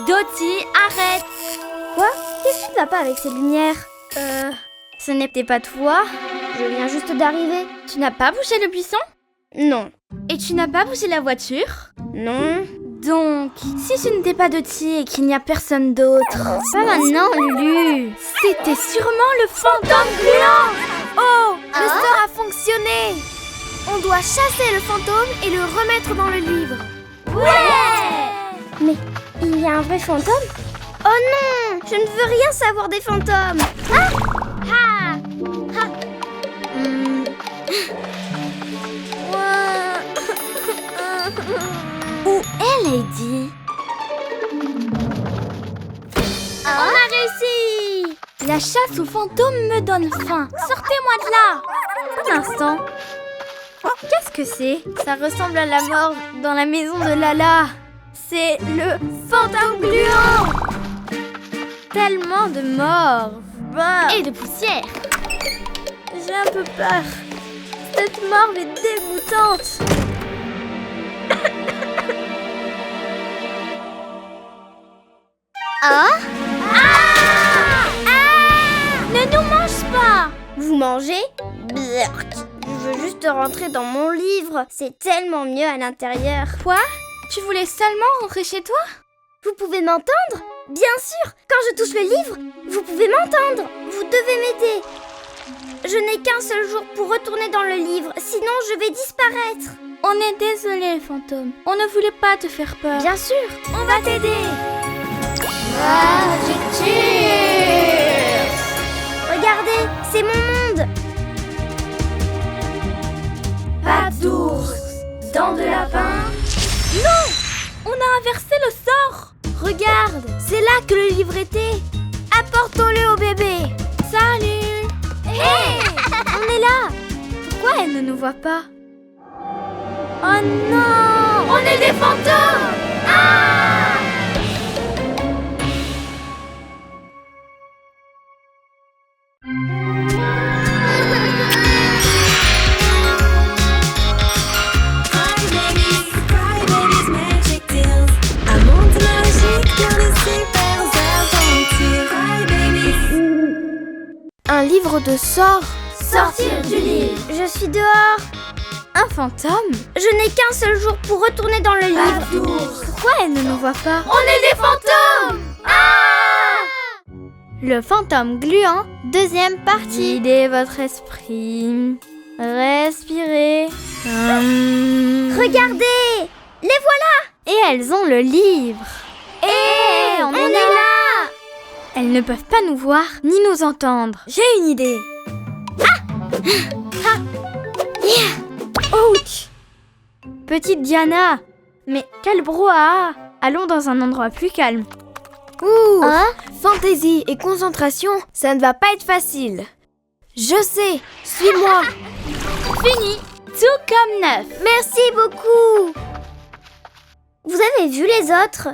Dottie, arrête! Quoi? Qu'est-ce qui ne va pas avec ces lumières? Ce n'était pas toi? Je viens juste d'arriver. Tu n'as pas bougé le buisson? Non. Et tu n'as pas bougé la voiture? Non. Donc, si ce n'était pas Dottie et qu'il n'y a personne d'autre... Pas maintenant, Lulu! C'était sûrement le fantôme gluant! Oh, le sort a fonctionné. On doit chasser le fantôme et le remettre dans le livre. Mais il y a un vrai fantôme? Oh non, je ne veux rien savoir des fantômes. Ah! Ah! Ah! Où est Lady? On a réussi. La chasse aux fantômes me donne faim. Sortez-moi de là! Un instant. Qu'est-ce que c'est? Ça ressemble à la mort dans la maison de Lala. C'est le fantôme gluant! Tellement de morts. Bah. Et de poussière. J'ai un peu peur. Cette mort est dégoûtante. Ne nous mange pas. Vous mangez? Blurk. Je veux juste rentrer dans mon livre. C'est tellement mieux à l'intérieur. Quoi? Tu voulais seulement rentrer chez toi? Vous pouvez m'entendre? Bien sûr. Quand je touche le livre, vous pouvez m'entendre. Vous devez m'aider. Je n'ai qu'un seul jour pour retourner dans le livre, sinon je vais disparaître. On est désolé, fantôme. On ne voulait pas te faire peur. Bien sûr, on va t'aider. Regardez, c'est mon monde. Pattes d'ours, dents de lapin. On a inversé le sort. Regarde, c'est là que le livre était. Apportons-le au bébé. Salut. Hé, on est là. Pourquoi elle ne nous voit pas? Oh non! On est des fantômes. Ah! de sort. Sortir du livre. Je suis dehors. Un fantôme? Je n'ai qu'un seul jour pour retourner dans le livre. D'ours. Pourquoi elle ne nous voit pas? On est des fantômes. Le fantôme gluant, deuxième partie. Guidez votre esprit. Respirez. Regardez, les voilà. Et elles ont le livre. On est là. Elles ne peuvent pas nous voir ni nous entendre. J'ai une idée. Ouch! Petite Diana, mais quel brouhaha! Allons dans un endroit plus calme. Ouh! Fantaisie et concentration, ça ne va pas être facile. Je sais, suis-moi. Fini, tout comme neuf. Merci beaucoup. Vous avez vu les autres?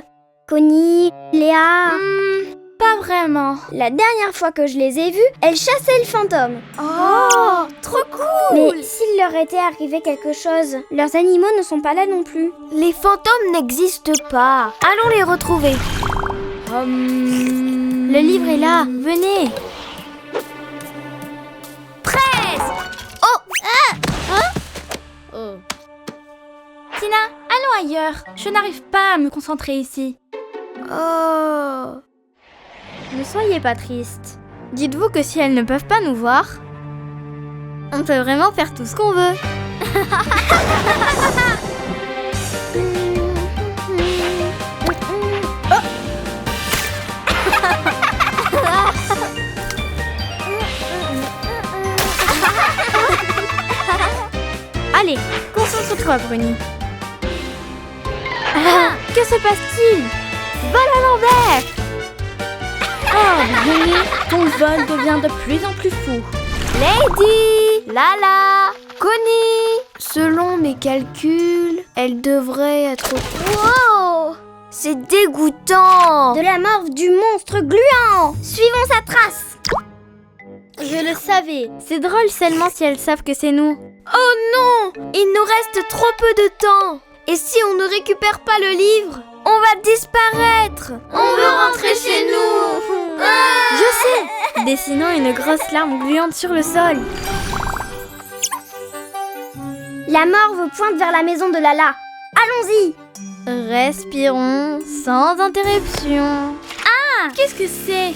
Connie, Léa. Pas vraiment. La dernière fois que je les ai vues, elles chassaient le fantôme. Oh, trop cool! Mais s'il leur était arrivé quelque chose, leurs animaux ne sont pas là non plus. Les fantômes n'existent pas. Allons les retrouver. Le livre est là. Venez. Tina, allons ailleurs. Je n'arrive pas à me concentrer ici. Oh. Ne soyez pas triste. Dites-vous que si elles ne peuvent pas nous voir, on peut vraiment faire tout ce qu'on veut. Allez, concentre-toi, Bruni. Que se passe-t-il? Vol à l'envers! Oh, Bruni, ton vol devient de plus en plus fou. Lady! Lala! Connie! Selon mes calculs, elle devrait être... Wow! C'est dégoûtant! De la morve du monstre gluant. Suivons sa trace. Je le savais. C'est drôle seulement si elles savent que c'est nous. Oh non! Il nous reste trop peu de temps. Et si on ne récupère pas le livre, on va disparaître. On veut rentrer chez nous. Je sais! Dessinant une grosse larme gluante sur le sol. La morve pointe vers la maison de Lala. Allons-y. Respirons sans interruption. Qu'est-ce que c'est?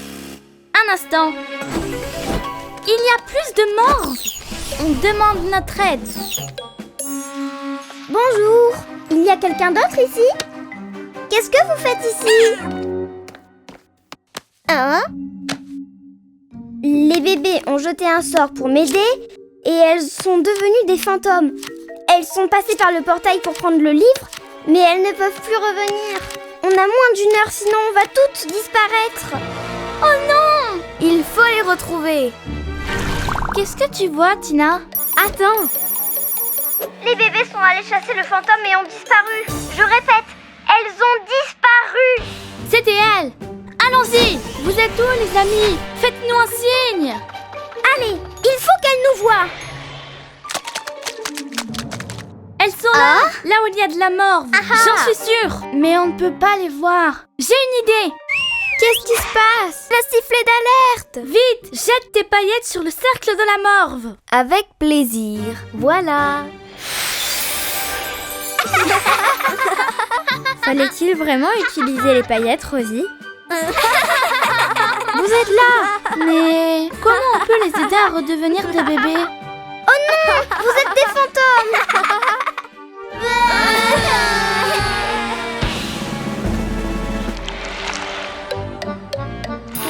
Un instant. Il y a plus de morts. On demande notre aide. Bonjour. Il y a quelqu'un d'autre ici? Qu'est-ce que vous faites ici? Hein? Les bébés ont jeté un sort pour m'aider et elles sont devenues des fantômes. Elles sont passées par le portail pour prendre le livre, mais elles ne peuvent plus revenir. On a moins d'une heure, sinon on va toutes disparaître. Oh non! Il faut les retrouver. Qu'est-ce que tu vois, Tina? Attends. Les bébés sont allés chasser le fantôme et ont disparu. Je répète, elles ont disparu. C'était elle. Allons-y. Vous êtes où, les amis? Faites-nous un signe. Allez, il faut qu'elles nous voient. Elles sont là où il y a de la morve. J'en suis sûre. Mais on ne peut pas les voir. J'ai une idée. Qu'est-ce qui se passe? Le sifflet d'alerte! Vite, jette tes paillettes sur le cercle de la morve. Avec plaisir. Voilà. Fallait-il vraiment utiliser les paillettes, Rosie? Vous êtes là! Mais comment on peut les aider à redevenir des bébés? Vous êtes des fantômes.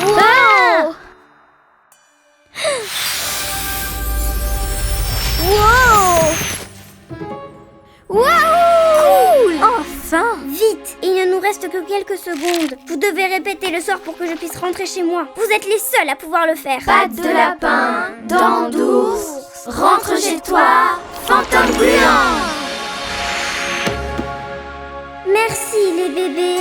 Wow! Wow! Cool! Enfin! Vite, il ne nous reste que quelques secondes. Vous devez répéter le sort pour que je puisse rentrer chez moi. Vous êtes les seuls à pouvoir le faire. Pattes de lapin, dents d'ours, rentre chez toi, fantôme gluant. Merci les bébés.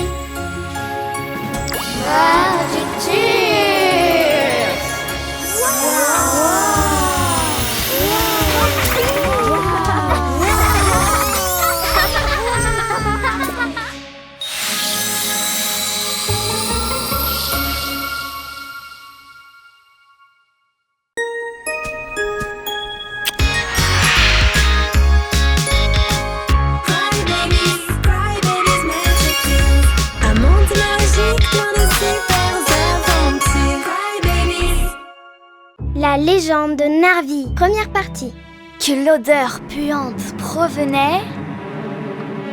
légende de Narvi, première partie. Que l'odeur puante provenait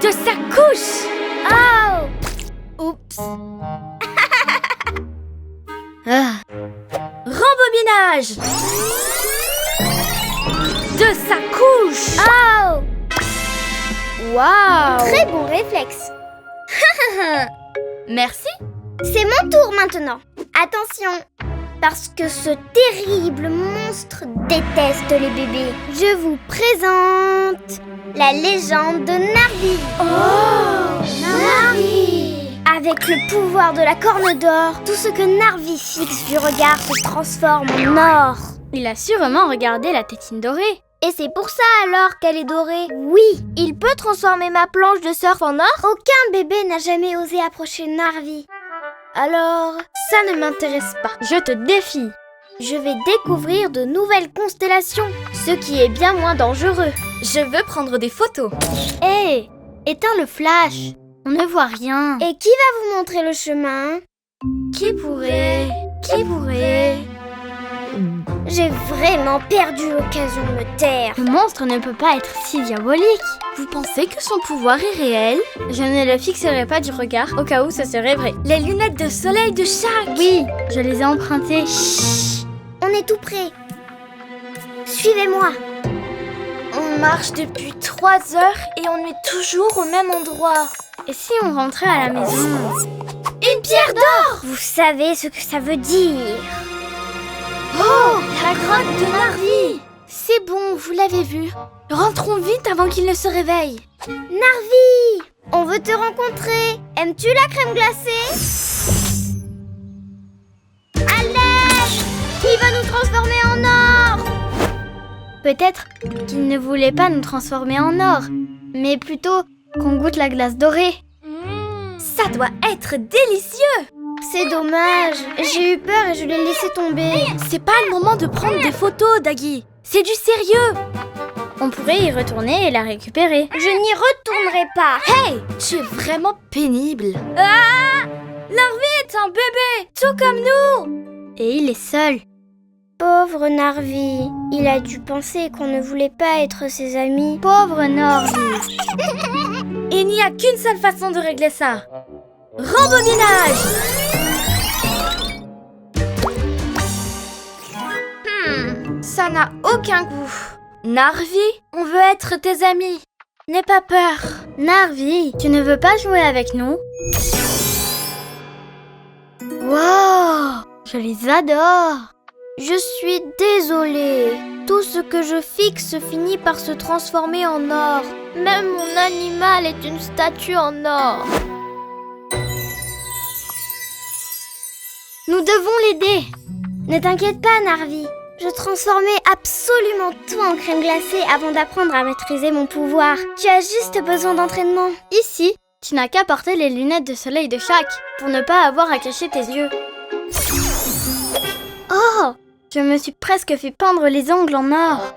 de sa couche. Oh! Oups. Rembobinage de sa couche. Oh! Waouh! Très bon réflexe. Merci. C'est mon tour maintenant. Attention, parce que ce terrible monstre déteste les bébés. Je vous présente la légende de Narvi. Oh, Narvi! Avec le pouvoir de la corne d'or, tout ce que Narvi fixe du regard se transforme en or. Il a sûrement regardé la tétine dorée. Et c'est pour ça alors qu'elle est dorée. Oui, il peut transformer ma planche de surf en or. Aucun bébé n'a jamais osé approcher Narvi. Alors, ça ne m'intéresse pas. Je te défie. Je vais découvrir de nouvelles constellations, ce qui est bien moins dangereux. Je veux prendre des photos. Hé, éteins le flash. On ne voit rien. Et qui va vous montrer le chemin? Qui pourrait... J'ai vraiment perdu l'occasion de me taire. Le monstre ne peut pas être si diabolique. Vous pensez que son pouvoir est réel? Je ne le fixerai pas du regard au cas où ça serait vrai. Les lunettes de soleil de Shaq. Oui, je les ai empruntées. Chut. On est tout prêt. Suivez-moi. On marche depuis 3 heures et on est toujours au même endroit. Et si on rentrait à la maison? Une pierre d'or! Vous savez ce que ça veut dire. Oh, la grotte de Narvi! C'est bon, vous l'avez vu. Rentrons vite avant qu'il ne se réveille. Narvi, on veut te rencontrer. Aimes-tu la crème glacée? Alerte! Il va nous transformer en or! Peut-être qu'il ne voulait pas nous transformer en or, mais plutôt qu'on goûte la glace dorée. Ça doit être délicieux! C'est dommage. J'ai eu peur et je l'ai laissé tomber. C'est pas le moment de prendre des photos, Daggy. C'est du sérieux. On pourrait y retourner et la récupérer. Je n'y retournerai pas. Hey, tu es vraiment pénible. Ah! Narvi est un bébé, tout comme nous. Et il est seul. Pauvre Narvi. Il a dû penser qu'on ne voulait pas être ses amis. Pauvre Narvi. Il n'y a qu'une seule façon de régler ça. Rembobinage. Ça n'a aucun goût. Narvi, on veut être tes amis. N'aie pas peur. Narvi, tu ne veux pas jouer avec nous? Wow, je les adore. Je suis désolée. Tout ce que je fixe finit par se transformer en or. Même mon animal est une statue en or. Nous devons l'aider. Ne t'inquiète pas, Narvi. Je transformais absolument tout en crème glacée avant d'apprendre à maîtriser mon pouvoir. Tu as juste besoin d'entraînement. Ici, tu n'as qu'à porter les lunettes de soleil de Shaq pour ne pas avoir à cacher tes yeux. Oh, je me suis presque fait peindre les ongles en or.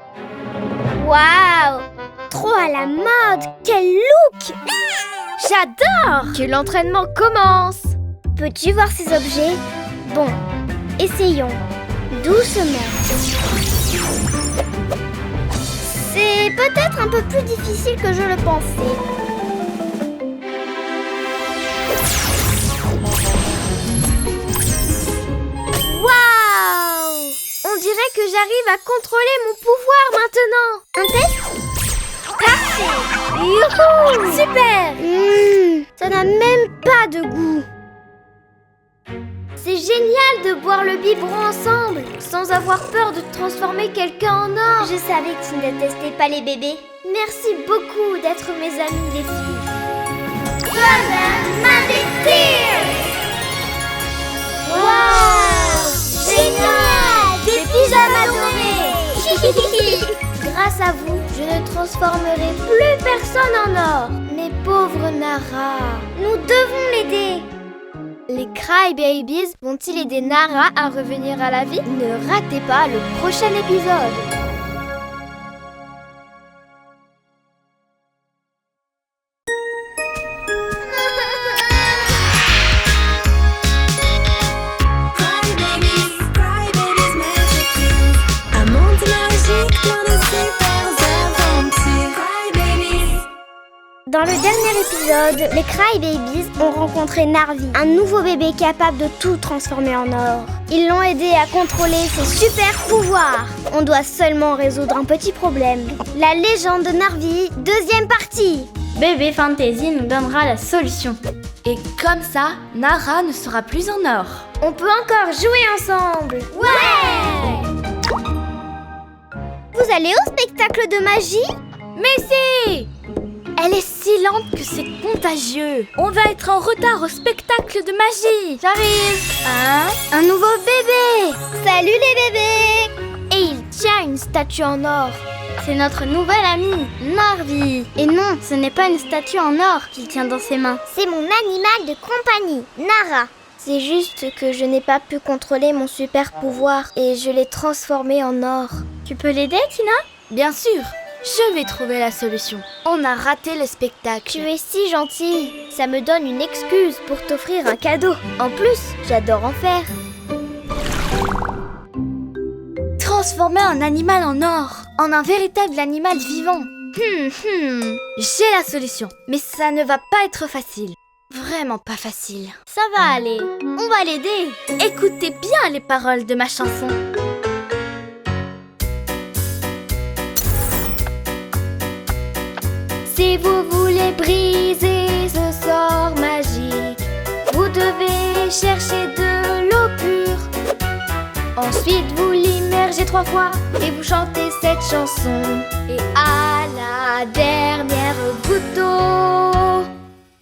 Waouh! Trop à la mode! Quel look! J'adore! Que l'entraînement commence! Peux-tu voir ces objets? Bon, essayons. Doucement. C'est peut-être un peu plus difficile que je le pensais. Waouh! On dirait que j'arrive à contrôler mon pouvoir maintenant. Un test? Parfait! Youhou! Super! Ça n'a même pas de goût. C'est génial de boire le biberon ensemble, sans avoir peur de transformer quelqu'un en or. Je savais que tu ne détestais pas les bébés. Merci beaucoup d'être mes amis, les filles. Wow! Génial! Des pyjamas dorés! Grâce à vous, je ne transformerai plus personne en or. Mais pauvre Nara, nous devons l'aider. Les Cry Babies vont-ils aider Nara à revenir à la vie? Ne ratez pas le prochain épisode. Dans le dernier épisode, les Crybabies ont rencontré Narvi, un nouveau bébé capable de tout transformer en or. Ils l'ont aidé à contrôler ses super pouvoirs. On doit seulement résoudre un petit problème. La légende de Narvi, deuxième partie. Bébé Fantasy nous donnera la solution. Et comme ça, Nara ne sera plus en or. On peut encore jouer ensemble. Ouais! Vous allez au spectacle de magie? Mais si! Elle est si lente que c'est contagieux. On va être en retard au spectacle de magie. J'arrive. Hein? Un nouveau bébé! Salut les bébés! Et il tient une statue en or. C'est notre nouvel ami, Narvi. Et non, ce n'est pas une statue en or qu'il tient dans ses mains. C'est mon animal de compagnie, Nara. C'est juste que je n'ai pas pu contrôler mon super pouvoir et je l'ai transformé en or. Tu peux l'aider, Tina? Bien sûr, je vais trouver la solution. On a raté le spectacle. Tu es si gentille. Ça me donne une excuse pour t'offrir un cadeau. En plus, j'adore en faire. Transformer un animal en or, en un véritable animal vivant. J'ai la solution, mais ça ne va pas être facile. Vraiment pas facile. Ça va aller. On va l'aider. Écoutez bien les paroles de ma chanson. Si vous voulez briser ce sort magique, vous devez chercher de l'eau pure. Ensuite, vous l'immergez 3 fois et vous chantez cette chanson. Et à la dernière goutte d'eau,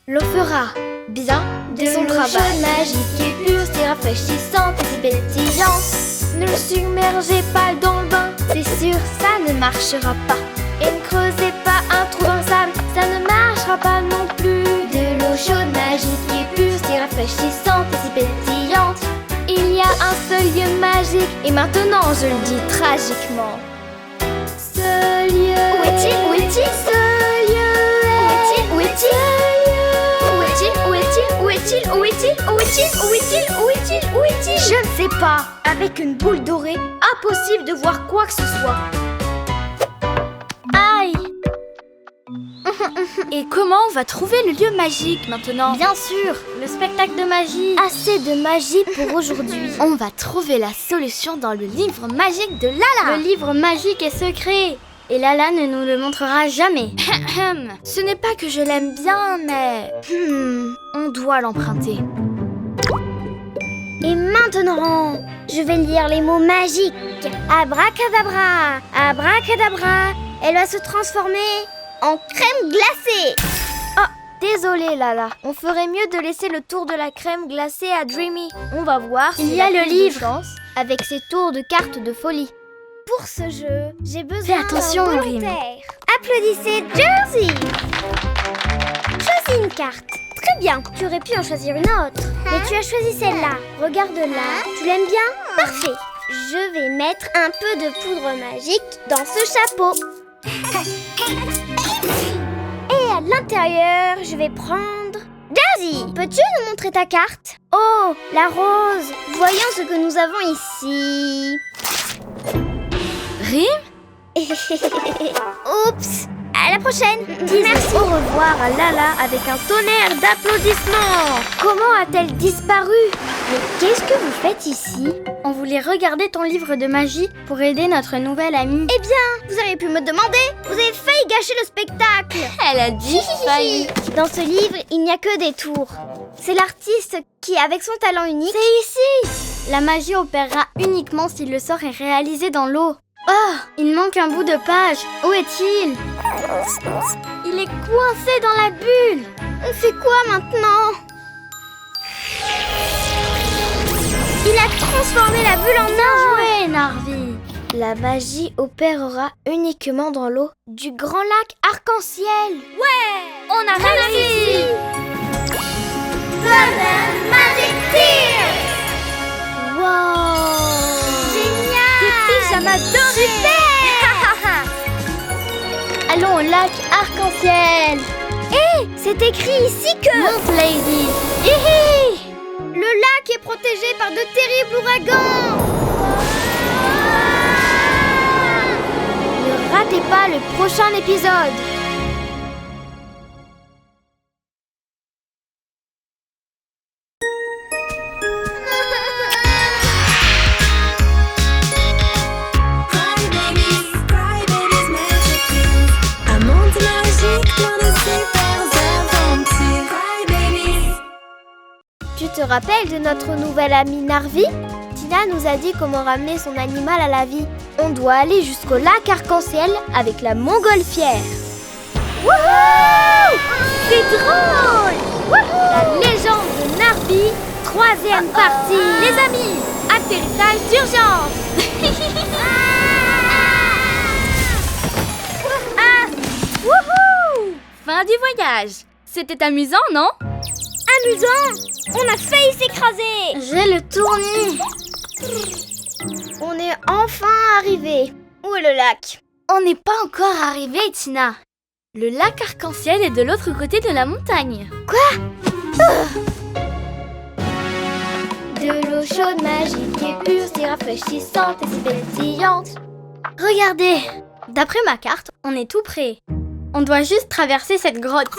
l'eau fera bien de son travail. De magique et pure, si rafraîchissante et si pétillante. Ne le submergez pas dans le bain, c'est sûr, ça ne marchera pas. Et ne creusez pas un trou dans le sable, ça ne marchera pas non plus. De l'eau chaude, magique et pure, si rafraîchissante et si pétillante. Il y a un seul lieu magique, et maintenant je le dis tragiquement. Ce lieu. Où est-il? Où est-il? Ce lieu est. Où est-il? Où est-il? Où est-il? Où est-il? Où est-il? Où est-il? Où est-il? Où est-il? Où est-il? Je ne sais pas. Avec une boule dorée, impossible de voir quoi que ce soit. Aïe. Et comment on va trouver le lieu magique maintenant? Bien sûr, le spectacle de magie. Assez de magie pour aujourd'hui. On va trouver la solution dans le livre magique de Lala. Le livre magique est secret. Et Lala ne nous le montrera jamais. Ce n'est pas que je l'aime bien, mais... on doit l'emprunter. Et maintenant, je vais lire les mots magiques. Abracadabra, abracadabra. Elle va se transformer en crème glacée. Oh, désolée Lala. On ferait mieux de laisser le tour de la crème glacée à Dreamy. On va voir Il y a le livre avec ses tours de cartes de folie. Pour ce jeu, j'ai besoin Fais attention, d'un Rim. volontaire. Applaudissez Jersey. Choisis une carte. Très bien, tu aurais pu en choisir une autre. Mais tu as choisi celle-là. Regarde-la. Tu l'aimes bien? Parfait. Je vais mettre un peu de poudre magique dans ce chapeau. Et à l'intérieur, je vais prendre... Jersey, peux-tu nous montrer ta carte? Oh, la rose. Voyons ce que nous avons ici. Rim? Oups. À la prochaine. Dis merci. Au revoir à Lala avec un tonnerre d'applaudissements. Comment a-t-elle disparu? Mais qu'est-ce que vous faites ici? On voulait regarder ton livre de magie pour aider notre nouvelle amie. Eh bien, vous auriez pu me demander. Vous avez failli gâcher le spectacle. Elle a dit failli. Dans ce livre, il n'y a que des tours. C'est l'artiste qui, avec son talent unique... C'est ici. La magie opérera uniquement si le sort est réalisé dans l'eau. Oh, il manque un bout de page. Où est-il? Il est coincé dans la bulle. On fait quoi maintenant? Il a transformé la bulle en or. Jouez, Narvi. La magie opérera uniquement dans l'eau du grand lac arc-en-ciel. On a réussi. Golden Magic Tears. Wow. Génial. Pyjama doré. Super. Allons au lac arc-en-ciel. Hé, c'est écrit ici que... Monte, Lady. Hihi. Le lac est protégé par de terribles ouragans. Ne ratez pas le prochain épisode. te rappelles de notre nouvel ami Narvi? Tina nous a dit comment ramener son animal à la vie. On doit aller jusqu'au lac arc-en-ciel avec la montgolfière. Wouhou! C'est drôle! La légende de Narvi, 3e partie. Les amis, atterrissage d'urgence. Wouhou! Fin du voyage. C'était amusant, non? Amusant! On a failli s'écraser! J'ai le tournis. On est enfin arrivé. Où est le lac? On n'est pas encore arrivé, Tina. Le lac arc-en-ciel est de l'autre côté de la montagne. De l'eau chaude, magique et pure, si rafraîchissante et si pétillante. Regardez, d'après ma carte, on est tout près. On doit juste traverser cette grotte.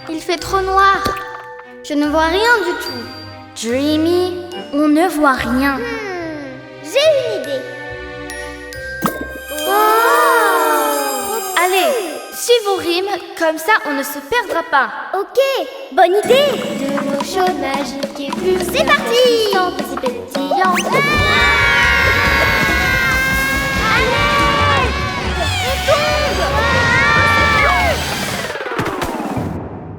Il fait trop noir. Je ne vois rien du tout. Dreamy, on ne voit rien. J'ai une idée. Allez, suis vos rimes, comme ça on ne se perdra pas. Ok, bonne idée. De l'eau chaude, magique et pure. C'est parti. Rafraîchissante et si pétillante. Allez, on tombe.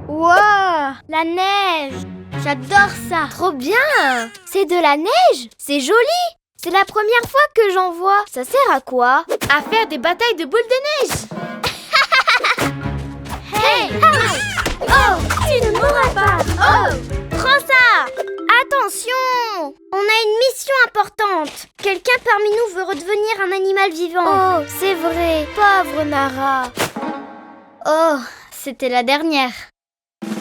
Wow, la neige. J'adore ça. Trop bien. C'est de la neige. C'est joli. C'est la première fois que j'en vois. Ça sert à quoi? À faire des batailles de boules de neige. Hey! Oh! Tu ne mourras pas! Oh! Prends ça! Attention! On a une mission importante. Quelqu'un parmi nous veut redevenir un animal vivant. Oh, c'est vrai. Pauvre Nara. Oh, c'était la dernière.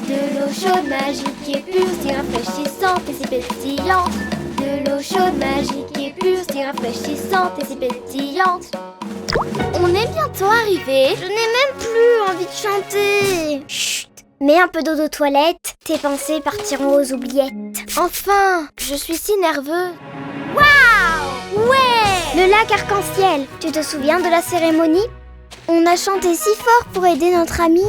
De l'eau chaude, magique et pure, si rafraîchissante et si pétillante. De l'eau chaude, magique et pure, si rafraîchissante et si pétillante. On est bientôt arrivé. Je n'ai même plus envie de chanter. Chut! Mets un peu d'eau de toilette, tes pensées partiront aux oubliettes. Enfin, je suis si nerveux. Waouh! Ouais! Le lac arc-en-ciel, tu te souviens de la cérémonie? On a chanté si fort pour aider notre ami.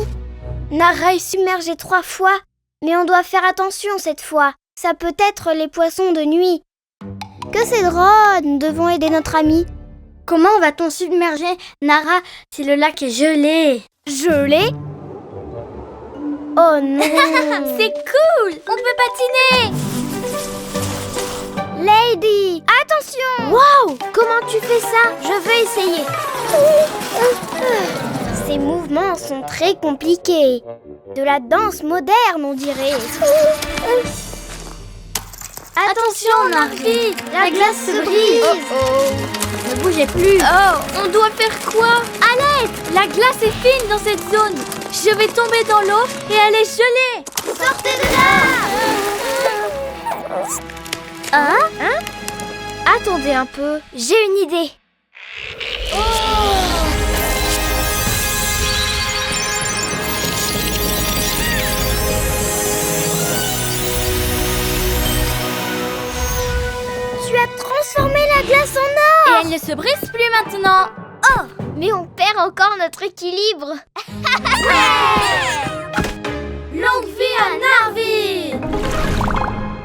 Nara est submergée 3 fois, mais on doit faire attention cette fois. Ça peut être les poissons de nuit. Que c'est drôle, nous devons aider notre ami. Comment va-t-on submerger Nara si le lac est gelé? Gelé? Oh non! C'est cool, on peut patiner. Lady, attention! Waouh! Comment tu fais ça? Je veux essayer. Ces mouvements sont très compliqués. De la danse moderne, on dirait. Attention, Narvi, la glace se brise. Ne bougez plus. Oh, on doit faire quoi? À l'aide! La glace est fine dans cette zone. Je vais tomber dans l'eau et elle est gelée. Sortez de là! Hein? Attendez un peu, j'ai une idée. Tu as transformé la glace en or! Et elle ne se brise plus maintenant. Oh! Mais on perd encore notre équilibre. Longue vie à Narvi!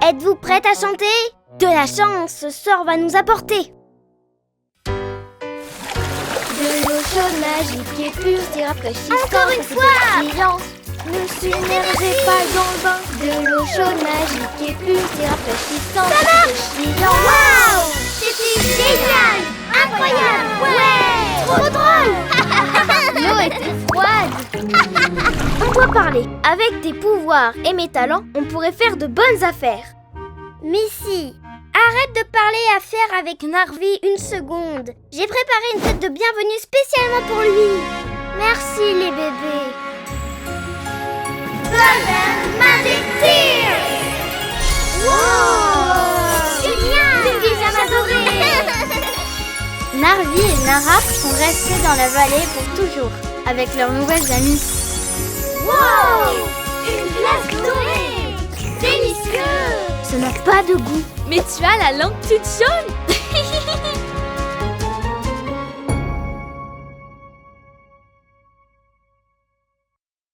Êtes-vous prête à chanter? De la chance, ce sort va nous apporter. De l'eau chaude, magique et pure, si rafraîchissante. Encore une fois! Ne submergez pas dans le bain. De l'eau chaude, magique et pure, si rafraîchissante. Ça marche! Waouh! C'était génial! Incroyable! Ouais! Trop drôle! L'eau était froide. On doit parler. Avec tes pouvoirs et mes talents, on pourrait faire de bonnes affaires. Missy, arrête de parler affaires avec Narvi une seconde. J'ai préparé une fête de bienvenue spécialement pour lui. Merci les bébés. Golden Magic Tears! Wow! Génial! Une pyjama dorée! Narvi et Nara sont restés dans la vallée pour toujours, avec leurs nouvelles amies. Wow! Une glace dorée! Délicieux! Ça n'a pas de goût. Mais tu as la langue toute jaune.